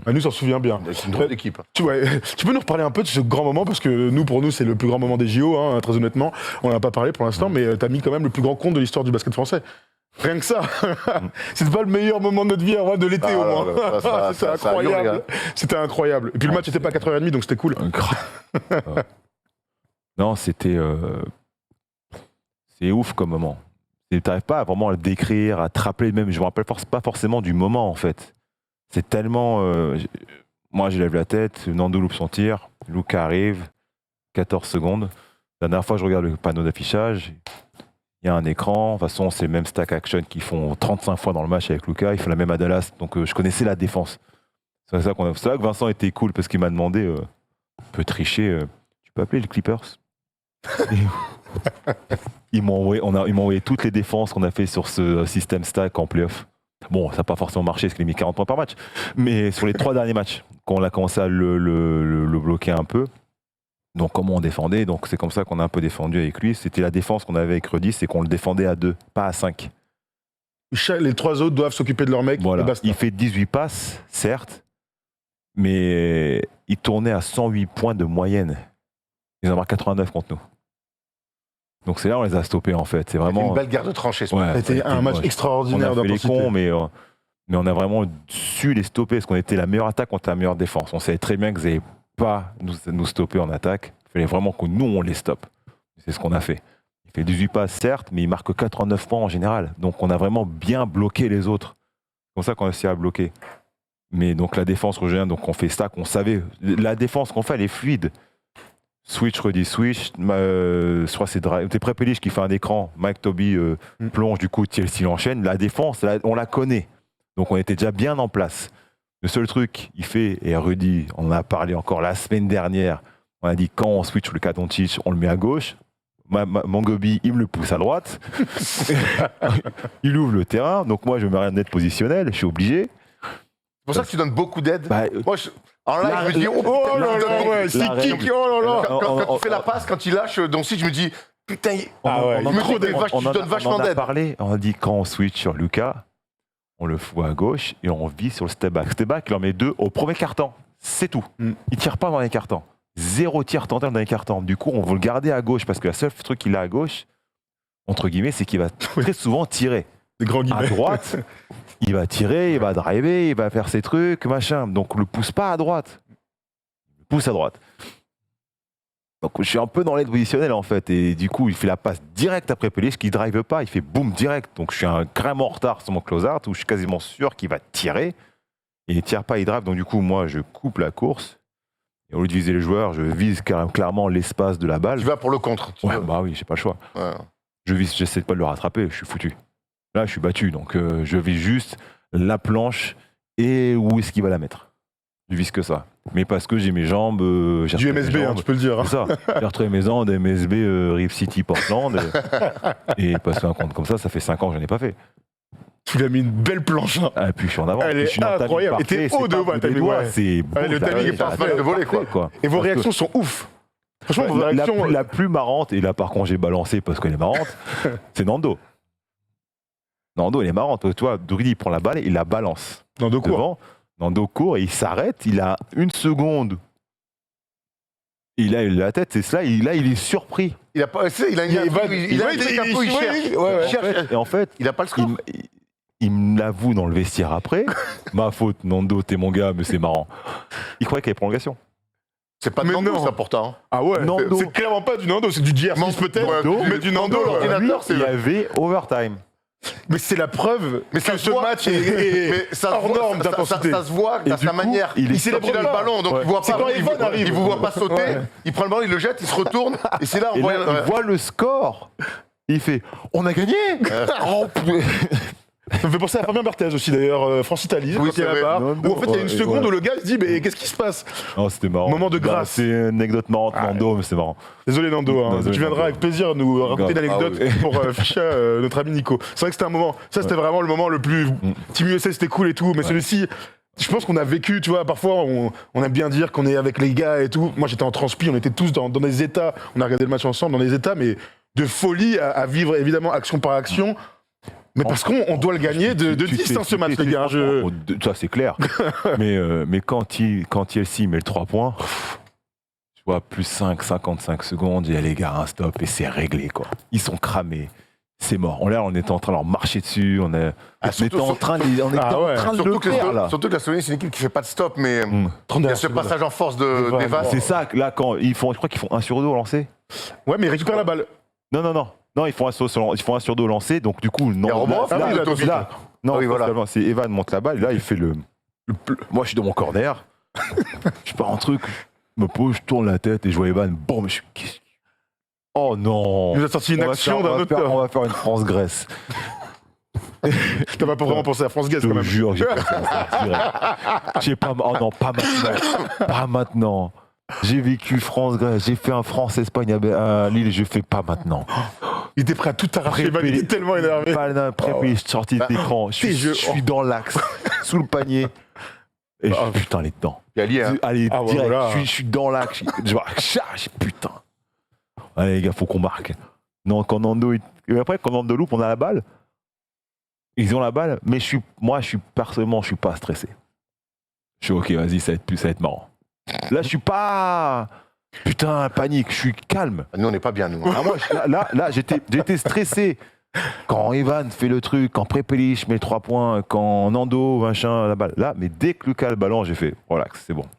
Manu s'en souvient bien. C'est une drôle d'équipe. Tu peux nous reparler un peu de ce grand moment, parce que pour nous, c'est le plus grand moment des JO, hein, très honnêtement. On n'en a pas parlé pour l'instant, mais tu as mis quand même le plus grand compte de l'histoire du basket français. Rien que ça. C'était pas le meilleur moment de notre vie, de l'été Ah, au moins. là, ça, C'était ça a hurlé, incroyable. hein. C'était incroyable. Et puis le match n'était pas à 4h30, donc c'était cool. Non, c'était. C'est ouf comme moment. T'arrives pas à vraiment à le décrire, à te rappeler même. Je me rappelle pas forcément du moment en fait. C'est tellement. Moi, je lève la tête, Nando loupe son tir, Luka arrive, 14 secondes. La dernière fois, je regarde le panneau d'affichage. Il y a un écran. De toute façon, c'est le même stack action qu'ils font 35 fois dans le match avec Luka. Ils font la même à Dallas. Donc, je connaissais la défense. C'est là que Vincent était cool parce qu'il m'a demandé on peut tricher. Tu peux appeler les Clippers? Ils m'ont envoyé toutes les défenses qu'on a fait sur ce système stack en playoff. Bon, ça n'a pas forcément marché parce qu'il a mis 40 points par match. Mais sur les 3 derniers matchs, quand on a commencé à le bloquer un peu, donc comment on défendait, donc c'est comme ça qu'on a un peu défendu avec lui. C'était la défense qu'on avait avec Rudy, c'est qu'on le défendait à 2, pas à 5. Les 3 autres doivent s'occuper de leur mec. Voilà. Et basta. Il fait 18 passes, certes, mais il tournait à 108 points de moyenne. Ils en marquent 89 contre nous. Donc c'est là où on les a stoppés en fait. C'est vraiment une belle guerre de tranchées. Ouais, C'était un match extraordinaire on a fait les d'intensité. cons, mais on a vraiment su les stopper parce qu'on était la meilleure attaque contre la meilleure défense. On savait très bien qu'ils n'allaient pas nous stopper en attaque. Il fallait vraiment que nous, on les stoppe. C'est ce qu'on a fait. Il fait 18 passes, certes, mais il marque 89 points en général. Donc on a vraiment bien bloqué les autres. C'est comme ça qu'on a réussi à bloquer. Mais donc la défense revient, donc on fait ça qu'on savait. La défense qu'on fait, elle est fluide. Switch, Rudy switch, je crois que c'est Prepelic qui fait un écran, Mike Toby plonge, du coup Chelsea enchaîne. La défense, on la connaît, donc on était déjà bien en place. Le seul truc il fait, et Rudy, on en a parlé encore la semaine dernière, on a dit quand on switch le Doncic, on le met à gauche, Mangobi, il me le pousse à droite, il ouvre le terrain, donc moi je me mets en net positionnel, je suis obligé. C'est pour ça que tu donnes beaucoup d'aide. Bah, Moi, en live, je me dis, oh là là, ouais, c'est la kick, règle. oh là là. On- Quand tu fais la passe, quand il lâche Doncic, je me dis, putain, Ah ouais, il me dit, tu donnes vachement on en a d'aide. parlé, on a dit quand on switch sur Lucas, on le fout à gauche et on vit sur le step back. Step back, il en met 2 au premier quart-temps. C'est tout. Il tire pas dans les quart-temps. 0 tir tenté dans les quart-temps. Du coup, on veut le garder à gauche parce que le seul truc qu'il a à gauche, entre guillemets, c'est qu'il va très souvent tirer. Des grands À guillemets. droite, il va tirer, il va driver, il va faire ses trucs, machin. Donc, le pousse pas à droite. Il le pousse à droite. Donc, je suis un peu dans l'aide positionnelle, en fait. Et du coup, il fait la passe directe après Pellish, qui ne drive pas. Il fait boum direct. Donc, je suis carrément en retard sur mon close-out où je suis quasiment sûr qu'il va tirer. Et il ne tire pas, il drive. Donc, du coup, moi, je coupe la course. Et au lieu de viser les joueurs, je vise clairement l'espace de la balle. Tu vas pour le contre. Ouais, bah oui, j'ai pas le choix. Ouais. J'essaie pas de le rattraper, je suis foutu. Là, je suis battu, donc je vise juste la planche et où est-ce qu'il va la mettre. Je vise que ça. Mais parce que j'ai mes jambes. J'ai Du retrouvé mes MSB, hein, jambes. tu peux le dire. hein. C'est ça. J'ai retrouvé mes jambes de MSB Rive City Portland. Et parce qu'un compte comme ça fait 5 ans que je n'en ai pas fait. Tu lui as mis une belle planche. hein. Ah, et puis je suis en avant. Elle est Je suis dans le timing incroyable. Et parfait, t'es haut c'est de pas voix, bout t'as des mis, doigts, ouais. c'est Ouais, le timing est parfait. de voler, quoi. Et vos Parce que- réactions sont ouf. Franchement, vos La réactions. la plus marrante, et là par contre j'ai balancé parce qu'elle est marrante, c'est Nando. Nando, elle est marrante. Tu vois, Druidi il prend la balle et il la balance. Dans deux cours. Devant. Nando court et il s'arrête, il a 1 seconde. Il a la tête, c'est cela, il est surpris. Il a pas, il a un truc un peu, il cherche. Ouais. Il cherche. Et en fait, Il a pas le score. il me l'avoue dans le vestiaire après. Ma faute, Nando, t'es mon gars, mais c'est marrant. Il croyait qu'il y avait prolongation. C'est pas de Mais Nando, non. ça, pourtant. Ah ouais, Nando. c'est clairement pas du Nando, c'est du GR6 peut-être, Ouais, mais du Nando. Nando, ouais. l'ordinateur. Lui, c'est il y le- avait overtime. Mais c'est la preuve Mais que ça ce se voit. match Mais est ça se hors voit, norme ça d'intensité. se voit Et à du sa coup, manière. il Il célèbre a le pas. ballon, donc Ouais. il voit C'est pas. quand Evan arrive. Il vous voit pas sauter. Ouais. Il prend le ballon, il le jette, il se retourne. Et c'est là on Et voit. là, il voit le score. Il fait on a gagné. Oh, Ça me fait penser à Fabien Barthez aussi d'ailleurs, France-Italie, Oui, quand il est c'est là-bas, vrai. où en fait il y a une Ouais, seconde ouais. où le gars se dit mais qu'est-ce qui se passe? Non, c'était marrant. Moment de Bah, grâce. C'est une anecdote marrante, Nando, mais c'est marrant. Désolé Nando, hein. Désolé, Tu viendras Nando. avec plaisir nous raconter Grave. l'anecdote Ah oui. pour Ficha, notre ami Nico. C'est vrai que c'était un moment, ça c'était vraiment le moment le plus... Team USA c'était cool et tout, mais celui-ci, je pense qu'on a vécu, tu vois, parfois on aime bien dire qu'on est avec les gars et tout. Moi j'étais en transpi, on était tous dans des états, on a regardé le match ensemble, dans des états, mais de folie à vivre évidemment action par action. Mais parce qu'on doit le gagner de Tu 10 fais- hein, ce tu match, fais- les gars. Oh, ça, c'est clair. mais quand Chelsea met le 3 points, tu vois, plus 55 secondes, il y a les gars, un stop et c'est réglé, quoi. Ils sont cramés. C'est mort. Là, on était en train de leur marcher dessus. On était en train de le Surtout que la Slovénie, c'est une équipe qui fait pas de stop, mais il y a ce passage en force d'Evan. C'est ça, que là, quand ils font, je crois qu'ils font 1 sur 2 au lancer. Ouais, mais il récupère la balle. Non, ils font 1 sur 2 au lancer, donc du coup, non. Et Romanov, là, il a tout là, non, Ah oui, voilà. c'est Evan monte la balle, et là, il fait moi, je suis dans mon corner. Je pars en truc, je me pose, je tourne la tête et je vois Evan, bon, je suis. Oh non! Il nous a sorti une action d'un autre On temps. va faire une France-Grèce. T'as pas vraiment pensé à France Gaz Je quand te même. jure, j'ai pensé à ça direct. J'ai pas. Oh non, pas maintenant. Pas maintenant. J'ai vécu France-Grèce, j'ai fait un France-Espagne à Lille, je fais pas maintenant. Il était prêt à tout arracher, il était tellement énervé. Préparé, sorti de l'écran, je suis dans l'axe, sous le panier. Et je putain, elle est dedans. Il y a lié, hein. Allez, Ah, direct, voilà. je suis dans l'axe. Je vois, putain. Allez, les gars, faut qu'on marque. Non, quand Nando. Et après, quand Nando loupe, on a la balle. Ils ont la balle, mais personnellement, je suis pas stressé. Je suis ok, vas-y, ça va être marrant. Là, je suis pas. Putain, panique, je suis calme. Nous, on n'est pas bien, nous. Ah, moi, là j'étais stressé. Quand Evan fait le truc, quand Prepelic met le 3 points, quand Nando, machin, la balle. Là, mais dès que Lucas a le ballon, j'ai fait, relax, c'est bon. Ça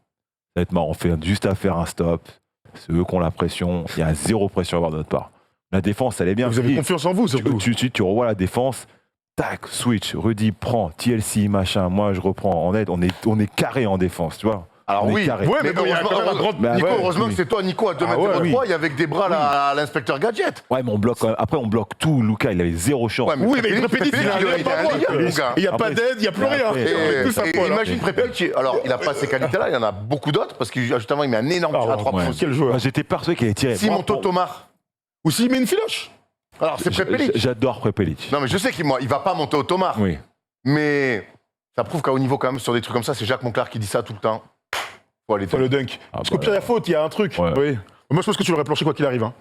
va être marrant, on fait juste à faire un stop. C'est eux qui ont la pression. Il y a 0 pression à avoir de notre part. La défense, elle est bien. Vous avez Et confiance en vous, surtout. tu revois la défense. Tac, switch, Rudy prend, TLC, machin, moi je reprends en aide. On est carré en défense, tu vois. Alors On est oui, carré. Ouais, mais mais bon, il y a quand même un grand... Bah, Nico, ouais, heureusement oui. que c'est toi, Nico, à 2 Ah mètres ouais, 03, il y avec des bras là, à l'inspecteur Gadget. Ouais, mais on bloque quand même. Après, on bloque tout. Lucas, il avait 0 chance. Ouais, Oui, mais Prepelic, il a il rien est pas un moi. leader, mon gars. Il n'y a pas Après, d'aide, il n'y a plus rien. après, On est Et, tous à poil, hein. imagine Prepelic, alors il n'a pas ces qualités-là, il y en a beaucoup d'autres, parce que justement il met un énorme tir à 3 ouais. points. Quel joueur. Moi, j'étais persuadé qu'il allait tirer. Simon Moi, Totomar. Ou s'il met une filoche. Alors c'est Prepelic. J'adore Prepelic. Non mais je sais qu'il ne va pas monter au Tomar, Oui. mais ça prouve qu'à haut niveau quand même sur des trucs comme ça, c'est Jacques Monclar qui dit ça tout le temps. Faut aller Faut le dunk. Ah, Parce qu'au bah, pire, il y a faute, il y a un truc. Ouais. Oui. Moi, je pense que tu l'aurais planché quoi qu'il arrive. Hein.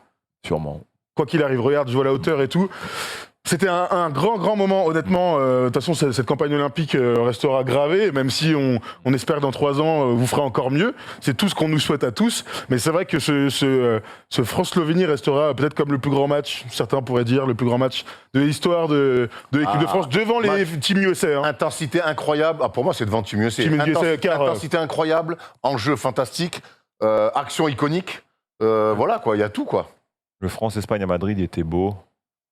Sûrement. quoi qu'il arrive. Regarde, je vois la hauteur et tout. C'était un grand moment, honnêtement. De toute façon, cette campagne olympique restera gravée, même si on espère que dans 3 ans, vous ferez encore mieux. C'est tout ce qu'on nous souhaite à tous. Mais c'est vrai que ce France-Slovénie restera peut-être comme le plus grand match, certains pourraient dire, le plus grand match de l'histoire de l'équipe de France devant les Team USA. Hein. Intensité incroyable. Ah, pour moi, c'est devant Team USA. Team USA, car, intensité incroyable, enjeu fantastique, action iconique. Voilà, quoi, il y a tout, quoi. Le France-Espagne à Madrid, il était beau.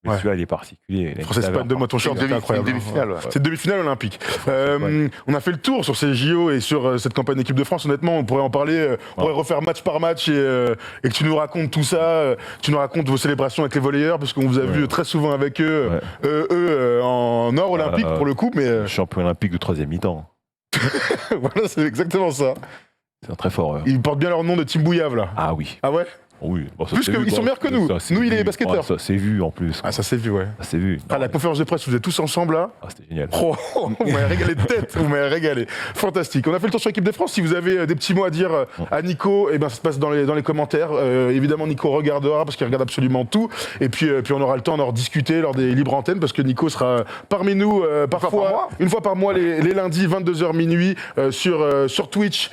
Mais celui-là, il est particulier. France-Espagne, donne-moi ton short, c'est incroyable. C'est une demi-finale. C'est une demi-finale olympique. On a fait le tour sur ces JO et sur cette campagne d'équipe de France. Honnêtement, on pourrait en parler, on pourrait refaire match par match et que tu nous racontes tout ça. Tu nous racontes vos célébrations avec les volleyeurs, parce qu'on vous a vu très souvent avec eux, en or olympique pour le coup. Mais champion olympique de 3e mi-temps. voilà, c'est exactement ça. C'est un très fort. Ils portent bien leur nom de Team Bouillave, là. Ah oui. Ah ouais? Oui. Bon, plus qu'ils sont meilleurs que nous. Nous, il est basketteur. Ça s'est vu en plus. Ah, ça s'est vu, ouais. Ça s'est vu. La conférence de presse, vous êtes tous ensemble là. Ah, c'était génial. Oh, vous m'avez régalé de tête, vous m'avez régalé. Fantastique. On a fait le tour sur l'équipe de France. Si vous avez des petits mots à dire à Nico, eh ben, ça se passe dans les commentaires. Évidemment, Nico regardera parce qu'il regarde absolument tout. Et puis on aura le temps d'en rediscuter lors des libres antennes parce que Nico sera parmi nous parfois, une fois par mois, les lundis, 22h minuit, sur Twitch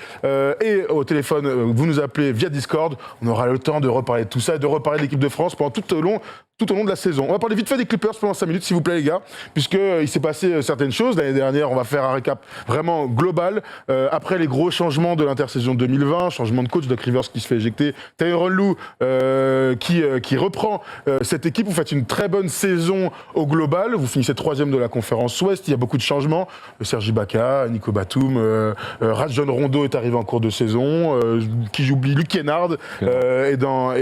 et au téléphone. Vous nous appelez via Discord. On aura le temps de reparler de tout ça, de reparler de l'équipe de France pendant tout au long de la saison. On va parler vite fait des Clippers pendant 5 minutes, s'il vous plaît, les gars, puisqu'il s'est passé certaines choses. L'année dernière, on va faire un récap vraiment global. Après les gros changements de l'intersaison 2020, changement de coach, Doc Rivers qui se fait éjecter, Tyronn Lue qui reprend cette équipe. Vous faites une très bonne saison au global. Vous finissez 3e de la conférence Ouest. Il y a beaucoup de changements. Serge Ibaka, Nico Batum, Rajon Rondo est arrivé en cours de saison. Qui j'oublie, Luke Kennard est dans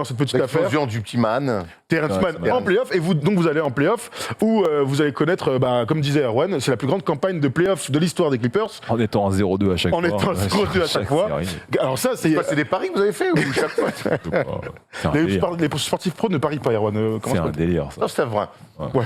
cette petite affaire. L'explosion du petit man. Terrence Mann en play-off, et vous allez en play-off où vous allez connaître, comme disait Erwan, c'est la plus grande campagne de play-off de l'histoire des Clippers. En étant à 0-2 à chaque fois. En étant à 0-2 à chaque fois. Alors ça, c'est des paris que vous avez fait ou chaque fois les sportifs pros ne parient pas, Erwan. C'est un délire, ça. Non, c'est vrai. Ouais.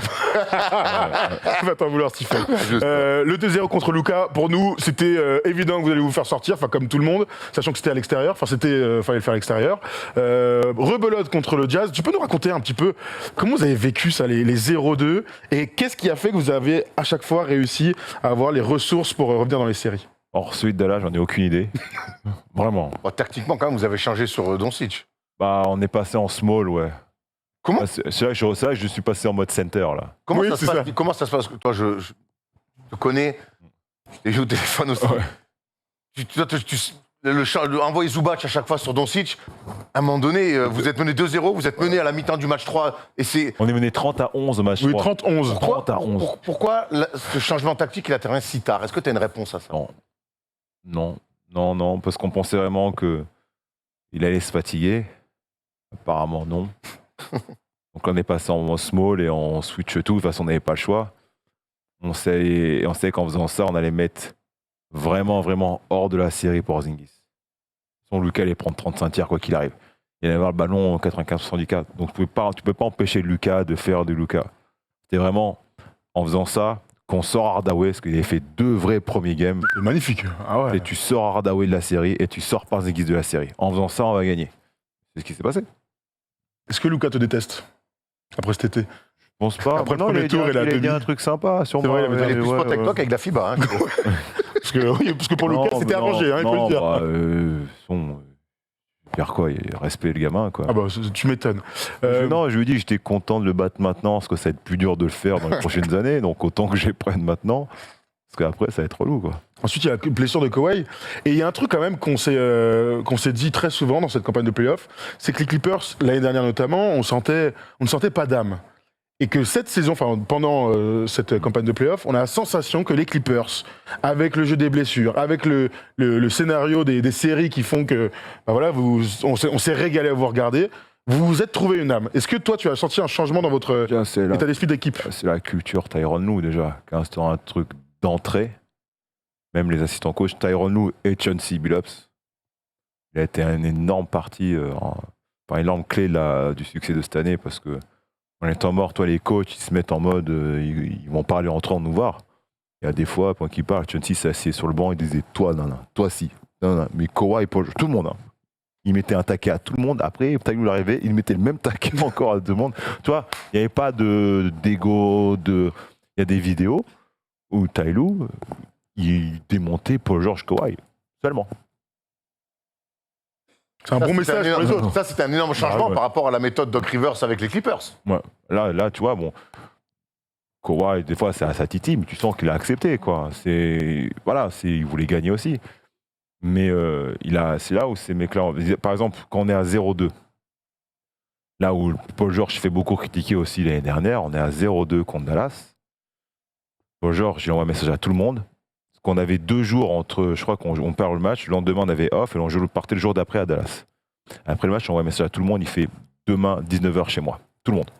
Tu vas t'en vouloir, Stephen. Le 2-0 contre Luka, pour nous, c'était évident que vous allez vous faire sortir, enfin comme tout le monde, sachant que c'était à l'extérieur, enfin c'était, fallait le faire à l'extérieur. Rebelote contre le Jazz. Tu peux nous raconter un petit peu comment vous avez vécu ça, les 0-2, et qu'est-ce qui a fait que vous avez à chaque fois réussi à avoir les ressources pour revenir dans les séries? Or, celui de Dallas, j'en ai aucune idée. Vraiment. Bon, tactiquement, quand même, vous avez changé sur Doncic. Bah, on est passé en small, ouais. Comment c'est là que je suis passé en mode center, là. Comment, oui, comment ça se passe? Toi, je te connais, et j'ai au téléphone aussi. Ouais. Envoyer Zubac à chaque fois sur Doncic, à un moment donné, vous êtes mené 2-0, vous êtes mené à la mi-temps du match 3, et c'est... On est mené 30-11 au match 3. Oui, 30-11. 30-11. Pourquoi ce changement tactique, il intervient si tard? Est-ce que tu as une réponse à ça? Non, parce qu'on pensait vraiment qu'il allait se fatiguer. Apparemment, non. Donc on est passé en small et on switch tout, de toute façon on n'avait pas le choix. On sait qu'en faisant ça, on allait mettre vraiment hors de la série pour Porzingis. Son Lucas allait prendre 35 tirs quoi qu'il arrive. Il allait avoir le ballon 95% du cas. Donc tu peux pas empêcher Lucas de faire du Lucas. C'était vraiment en faisant ça qu'on sort Hardaway, parce qu'il avait fait 2 vrais premiers games. C'est magnifique. Ah ouais. Et tu sors Hardaway de la série et tu sors Porzingis de la série. En faisant ça, on va gagner. C'est ce qui s'est passé. Est-ce que Luka te déteste après cet été? Je pense pas. Après le premier tour, il a dit un truc sympa sur moi. Vrai, il avait plus pote avec toi qu'avec la FIBA. Hein, parce que pour Luka, c'était arrangé, il faut le dire. Faire quoi? Respect le gamin, quoi. Ah bah, tu m'étonnes. Non, je lui ai dit que j'étais content de le battre maintenant, parce que ça va être plus dur de le faire dans les prochaines années, donc autant que je les prenne maintenant, parce qu'après, ça va être relou, quoi. Ensuite, il y a la blessure de Kawhi. Et il y a un truc quand même qu'on s'est dit très souvent dans cette campagne de play-off, c'est que les Clippers, l'année dernière notamment, on ne sentait pas d'âme. Et que cette saison, enfin pendant cette campagne de play-off, on a la sensation que les Clippers, avec le jeu des blessures, avec le scénario des séries qui font que, bah voilà, on s'est régalé à vous regarder, vous vous êtes trouvé une âme. Est-ce que toi, tu as senti un changement dans votre état d'esprit d'équipe? C'est la culture Tyronn Lue déjà, qui instaure un truc d'entrée. Même les assistants coach, Tyronn Lue et Chauncey Billups. Il a été une énorme partie, une énorme clé du succès de cette année, parce que en étant mort, toi, les coachs, ils se mettent en mode, ils vont pas aller rentrer nous voir. Il y a des fois, pendant qu'ils parlent, Chauncey s'est assis sur le banc, il disait, toi, non, toi, si. Non, mais Kawhi, tout le monde. Hein. il mettait un taquet à tout le monde. Après, Ty Lue arrivait, il mettait le même taquet encore à tout le monde. Tu vois, il n'y avait pas d'ego. Il y a des vidéos où Ty Lue, il démontait Paul George, Kawhi. Seulement. C'est un bon message pour les autres. Ça, c'était un énorme changement ouais. par rapport à la méthode Doc Rivers avec les Clippers. Ouais. Là, tu vois, bon, Kawhi, des fois, ça titille, mais tu sens qu'il a accepté, quoi. Il voulait gagner aussi. Mais c'est là où ces mecs-là, par exemple, quand on est à 0-2, là où Paul George fait beaucoup critiquer aussi l'année dernière, on est à 0-2 contre Dallas. Paul George, il envoie un message à tout le monde. Qu'on avait 2 jours entre, je crois qu'on perd le match, le lendemain on avait off et on partait le jour d'après à Dallas. Après le match, on envoie un message à tout le monde, il fait demain 19h chez moi. Tout le monde.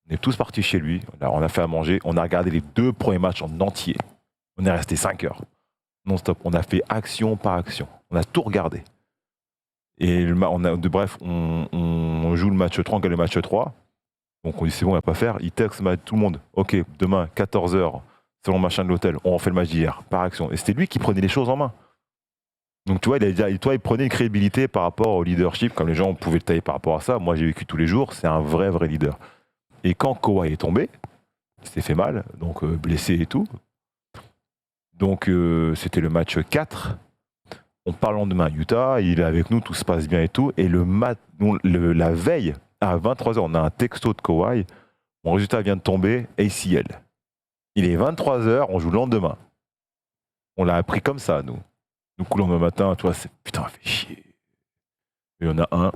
On est tous partis chez lui, on a fait à manger, on a regardé les 2 premiers matchs en entier. On est resté 5 heures. Non-stop. On a fait action par action. On a tout regardé. Et bref, on joue le match 3, on gagne le match 3. Donc on dit c'est bon, on va pas faire. Il texte tout le monde. Ok, demain, 14h. Selon machin de l'hôtel, on refait le match d'hier, par action. Et c'était lui qui prenait les choses en main. Donc tu vois, il prenait une crédibilité par rapport au leadership, comme les gens pouvaient le tailler par rapport à ça. Moi, j'ai vécu tous les jours, c'est un vrai leader. Et quand Kawhi est tombé, il s'est fait mal, donc blessé et tout. Donc c'était le match 4. On part le lendemain à Utah, il est avec nous, tout se passe bien et tout. Et la veille, à 23h, on a un texto de Kawhi. Mon résultat vient de tomber, ACL. Il est 23h, on joue le lendemain. On l'a appris comme ça, nous. Le lendemain matin, toi, putain, fait chier. Il y en a un,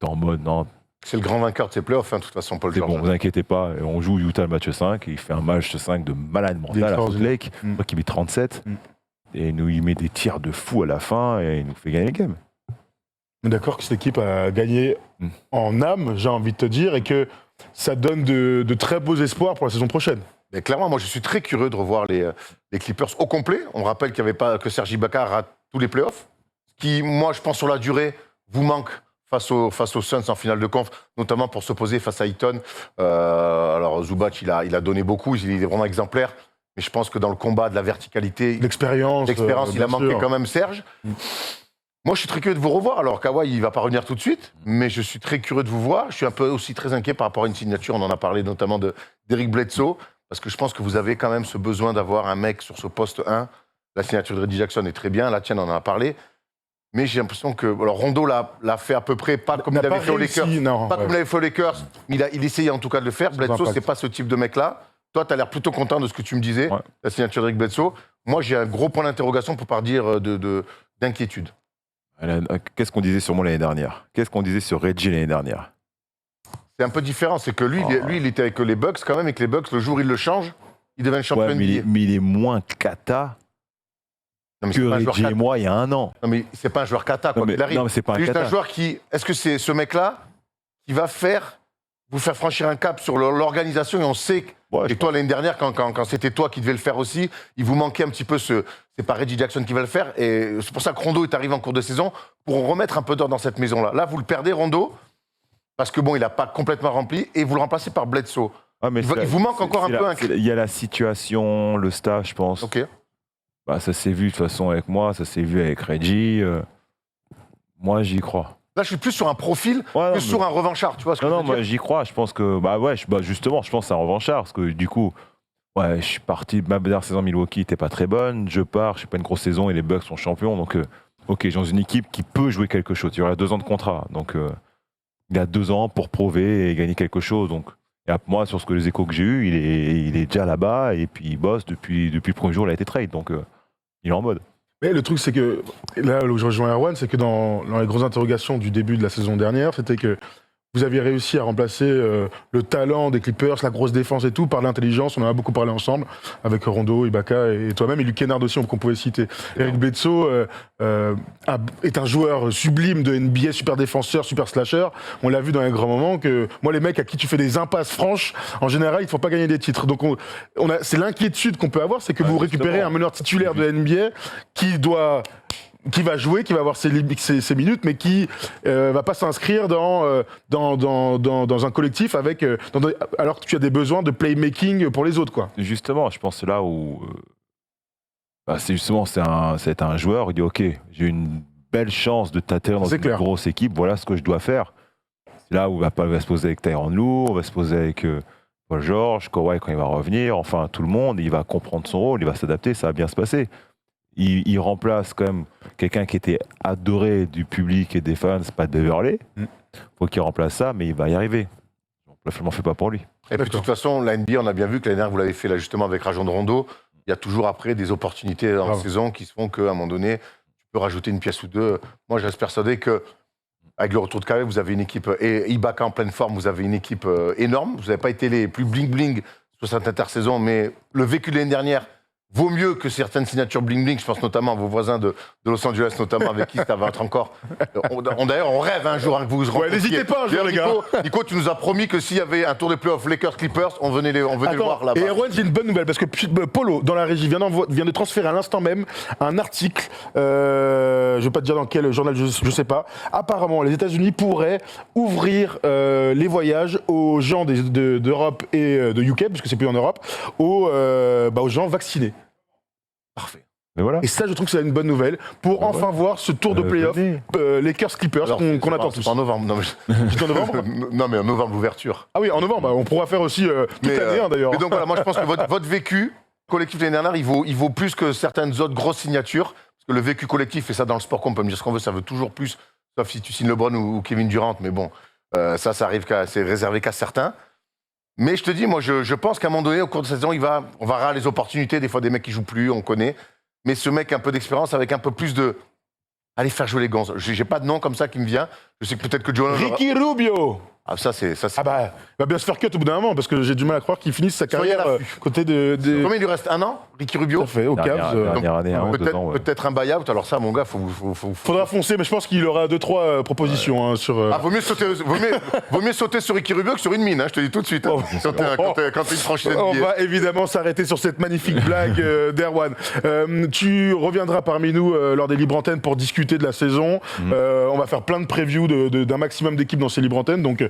t'es en mode, non. C'est le grand vainqueur de ces playoffs, de toute façon, Paul George. C'est bon, vous inquiétez pas. On joue Utah le match 5, et il fait un match 5 de malade mental à Salt Lake. Je crois qu'il met 37. Et nous, il met des tirs de fou à la fin, et il nous fait gagner le game. D'accord que cette équipe a gagné en âme, j'ai envie de te dire, et que ça donne de très beaux espoirs pour la saison prochaine. Mais clairement, moi, je suis très curieux de revoir les Clippers au complet. On rappelle qu'il n'y avait pas que Serge Ibaka rate tous les playoffs. Ce qui, moi, je pense, sur la durée, vous manque face aux Suns en finale de conf, notamment pour s'opposer face à Ayton. Alors, Zubac, il a donné beaucoup, il est vraiment exemplaire. Mais je pense que dans le combat de la verticalité, l'expérience, il a manqué quand même Serge. Moi, je suis très curieux de vous revoir. Alors, Kawhi, il ne va pas revenir tout de suite, mais je suis très curieux de vous voir. Je suis un peu aussi très inquiet par rapport à une signature. On en a parlé notamment d'Eric Bledsoe. Parce que je pense que vous avez quand même ce besoin d'avoir un mec sur ce poste 1. La signature de Reggie Jackson est très bien, la tienne, on en a parlé. Mais j'ai l'impression que alors Rondo l'a fait à peu près, pas comme il avait fait aux Lakers. Comme il avait fait aux Lakers, mais il essayait en tout cas de le faire. Bledsoe, c'est pas ce type de mec-là. Toi, tu as l'air plutôt content de ce que tu me disais, la signature d'Eric Bledsoe. Moi, j'ai un gros point d'interrogation pour pas dire d'inquiétude. Qu'est-ce qu'on disait sur moi l'année dernière? Qu'est-ce qu'on disait sur Reggie l'année dernière? C'est un peu différent, c'est que lui, il était avec les Bucks quand même, et que les Bucks, le jour où il le change, il devient le champion NBA. Mais il est moins cata que Reggie et moi il y a un an. Non mais c'est pas un joueur kata, quoi qu'il arrive. Non, mais c'est pas un juste kata. un joueur qui... Est-ce que c'est ce mec-là qui va vous faire franchir un cap sur l'organisation, et on sait que... et toi, l'année dernière, quand c'était toi qui devais le faire aussi, il vous manquait un petit peu c'est pas Reggie Jackson qui va le faire, et c'est pour ça que Rondo est arrivé en cours de saison, pour remettre un peu d'ordre dans cette maison-là. Là, vous le perdez, Rondo, parce que bon, il n'a pas complètement rempli, et vous le remplacez par Bledsoe. Il vous manque encore un peu... Il y a la situation, le staff, je pense. Ok. Bah, ça s'est vu de toute façon avec moi, ça s'est vu avec Reggie. Moi, j'y crois. Là, je suis plus sur un profil que sur un revanchard, tu vois ce que je veux dire ? Moi, j'y crois. Je pense que... justement, je pense que c'est un revanchard, parce que du coup... Ouais, je suis parti, ma dernière saison Milwaukee n'était pas très bonne, je pars, je fais pas une grosse saison et les Bucks sont champions, donc ok, j'ai dans une équipe qui peut jouer quelque chose. Il y aura 2 ans de contrat, donc il a 2 ans pour prouver et gagner quelque chose. Donc, et moi, sur les échos que j'ai eus, il est déjà là-bas et puis il bosse depuis le premier jour, il a été trade, donc il est en mode. Mais le truc, c'est que, là où je rejoins Erwan, c'est que dans les grosses interrogations du début de la saison dernière, c'était que vous aviez réussi à remplacer le talent des Clippers, la grosse défense et tout, par l'intelligence. On en a beaucoup parlé ensemble, avec Rondo, Ibaka et toi-même, et Luke Kennard aussi, qu'on pouvait citer. Eric Bledsoe est un joueur sublime de NBA, super défenseur, super slasher. On l'a vu dans un grand moment que, moi, les mecs à qui tu fais des impasses franches, en général, ils ne font pas gagner des titres. Donc, c'est l'inquiétude qu'on peut avoir, c'est que vous récupérez un meneur titulaire de NBA qui va jouer, qui va avoir ses minutes, mais qui va pas s'inscrire dans un collectif alors que tu as des besoins de playmaking pour les autres, quoi. Justement, je pense là où c'est un joueur, il dit ok, j'ai une belle chance de t'atterrir dans C'est une clair. grosse équipe. Voilà ce que je dois faire. C'est là où il va se poser avec Tyronn Lue, on va se poser avec Paul George, Kawhi quand il va revenir, enfin tout le monde, il va comprendre son rôle, il va s'adapter, ça va bien se passer. Il remplace quand même quelqu'un qui était adoré du public et des fans, c'est pas Beverley. Faut qu'il remplace ça, mais il va y arriver. Je m'en fais pas pour lui. Et puis de toute façon, la NBA, on a bien vu que l'année dernière, vous l'avez fait là justement avec Rajon Rondo, il y a toujours après des opportunités en saison qui se font qu'à un moment donné, tu peux rajouter une pièce ou deux. Moi, je reste persuadé que avec le retour de Kawhi, vous avez une équipe, et Ibaka en pleine forme, vous avez une équipe énorme. Vous n'avez pas été les plus bling-bling sur cette intersaison, mais le vécu de l'année dernière vaut mieux que certaines signatures bling-bling. Je pense notamment à vos voisins de Los Angeles, notamment avec qui ça va être encore. D'ailleurs, on rêve un jour que vous vous rencontriez. N'hésitez pas un jour, les gars. Nico, tu nous as promis que s'il y avait un tour de playoff Lakers-Clippers, on venait le voir là-bas. Et Erwan, j'ai une bonne nouvelle parce que Polo, dans la régie, vient de transférer à l'instant même un article. Je ne vais pas te dire dans quel journal, je ne sais pas. Apparemment, les États-Unis pourraient ouvrir les voyages aux gens d'Europe et de UK, puisque c'est plus en Europe, aux gens vaccinés. Parfait. Mais voilà. Et ça, je trouve que c'est une bonne nouvelle pour enfin voir ce tour de playoff Lakers-Clippers qu'on attend tous. En novembre. Non, Jusqu'en novembre. Non, mais en novembre, l'ouverture. Ah oui, en novembre. On pourra faire aussi toute l'année, d'ailleurs. Mais donc voilà, moi je pense que votre vécu collectif l'année dernière, il vaut plus que certaines autres grosses signatures. Parce que le vécu collectif, et ça dans le sport, on peut me dire ce qu'on veut, ça veut toujours plus. Sauf si tu signes LeBron ou Kevin Durant. Mais bon, ça arrive, c'est réservé qu'à certains. Mais je te dis, moi je pense qu'à un moment donné, au cours de cette saison, on va avoir les opportunités. Des fois, des mecs qui jouent plus, on connaît. Mais ce mec un peu d'expérience avec un peu plus de. Allez faire jouer les gants. J'ai pas de nom comme ça qui me vient. Je sais que peut-être que Joel. Ricky Rubio. Ah, ça c'est. Ah bah, il va bien se faire cut au bout d'un moment parce que j'ai du mal à croire qu'il finisse sa Soyez à carrière l'affût. côté de. Combien il lui reste? 1 an, Ricky Rubio? Tout à fait, au Cavs. Dernière année, 1 ou 2 ans. Ouais. Peut-être un buy-out. Alors ça, mon gars, faut. Faudra foncer, mais je pense qu'il aura 2-3 propositions hein, sur. Ah, vaut mieux sauter sur Ricky Rubio que sur une mine, hein, je te dis tout de suite. Hein, quand t'es une franchise On NBA. va évidemment s'arrêter sur cette magnifique blague d'Erwan. Tu reviendras parmi nous lors des Libres Antennes pour discuter de la saison. On va faire plein de previews d'un maximum d'équipes dans ces Libres Antennes. Donc,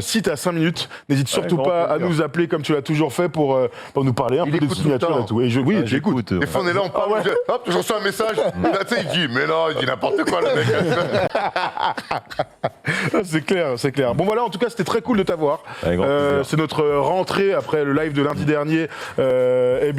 si tu as 5 minutes, n'hésite surtout pas à nous appeler comme tu l'as toujours fait pour nous parler un peu des signatures et tout. Et oui, tu écoutes. Des fois, on est là, on parle, hop, je reçois un message. Et là, tu sais, il dit, mais non, il dit n'importe quoi, le mec. C'est clair. Bon, voilà, en tout cas, c'était très cool de t'avoir. C'est notre rentrée après le live de lundi dernier,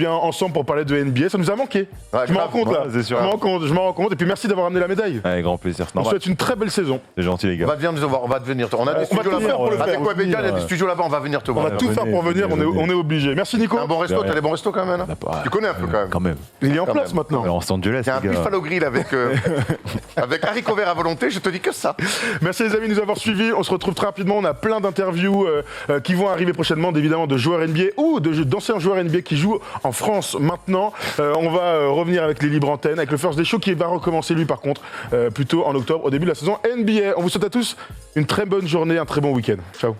ensemble pour parler de NBA. Ça nous a manqué. Ouais, Je me rends compte là. c'est sûr. Je m'en rends compte. Et puis merci d'avoir amené la médaille. Avec grand plaisir, c'est On normal. souhaite une très belle saison. C'est gentil, les On gars. va venir nous voir, on va te venir. On a des On va studios tout faire là-bas. pour le faire. Avec Webmedia, il y a des studios là-bas, on va venir te On voir. va tout faire pour venir. On est obligé. Merci Nico. Un bon resto, t'as des bons restos quand même, hein. Tu connais un peu quand même. Quand même. Il est en Quand place même. maintenant. Alors, en Los Angeles, Il y a un les gars. Buffalo Grill avec haricots verts à volonté, je te dis que ça. Merci les amis de nous avoir suivis. On se retrouve très rapidement. On a plein d'interviews qui vont arriver prochainement, évidemment de joueurs NBA ou d'anciens joueurs NBA qui jouent en France maintenant. On va revenir avec les Libres Antennes, avec le First Day Show qui va recommencer lui par contre plutôt en octobre, au début de la saison NBA. On vous souhaite à tous une très bonne journée, un très bon week-end. Ciao.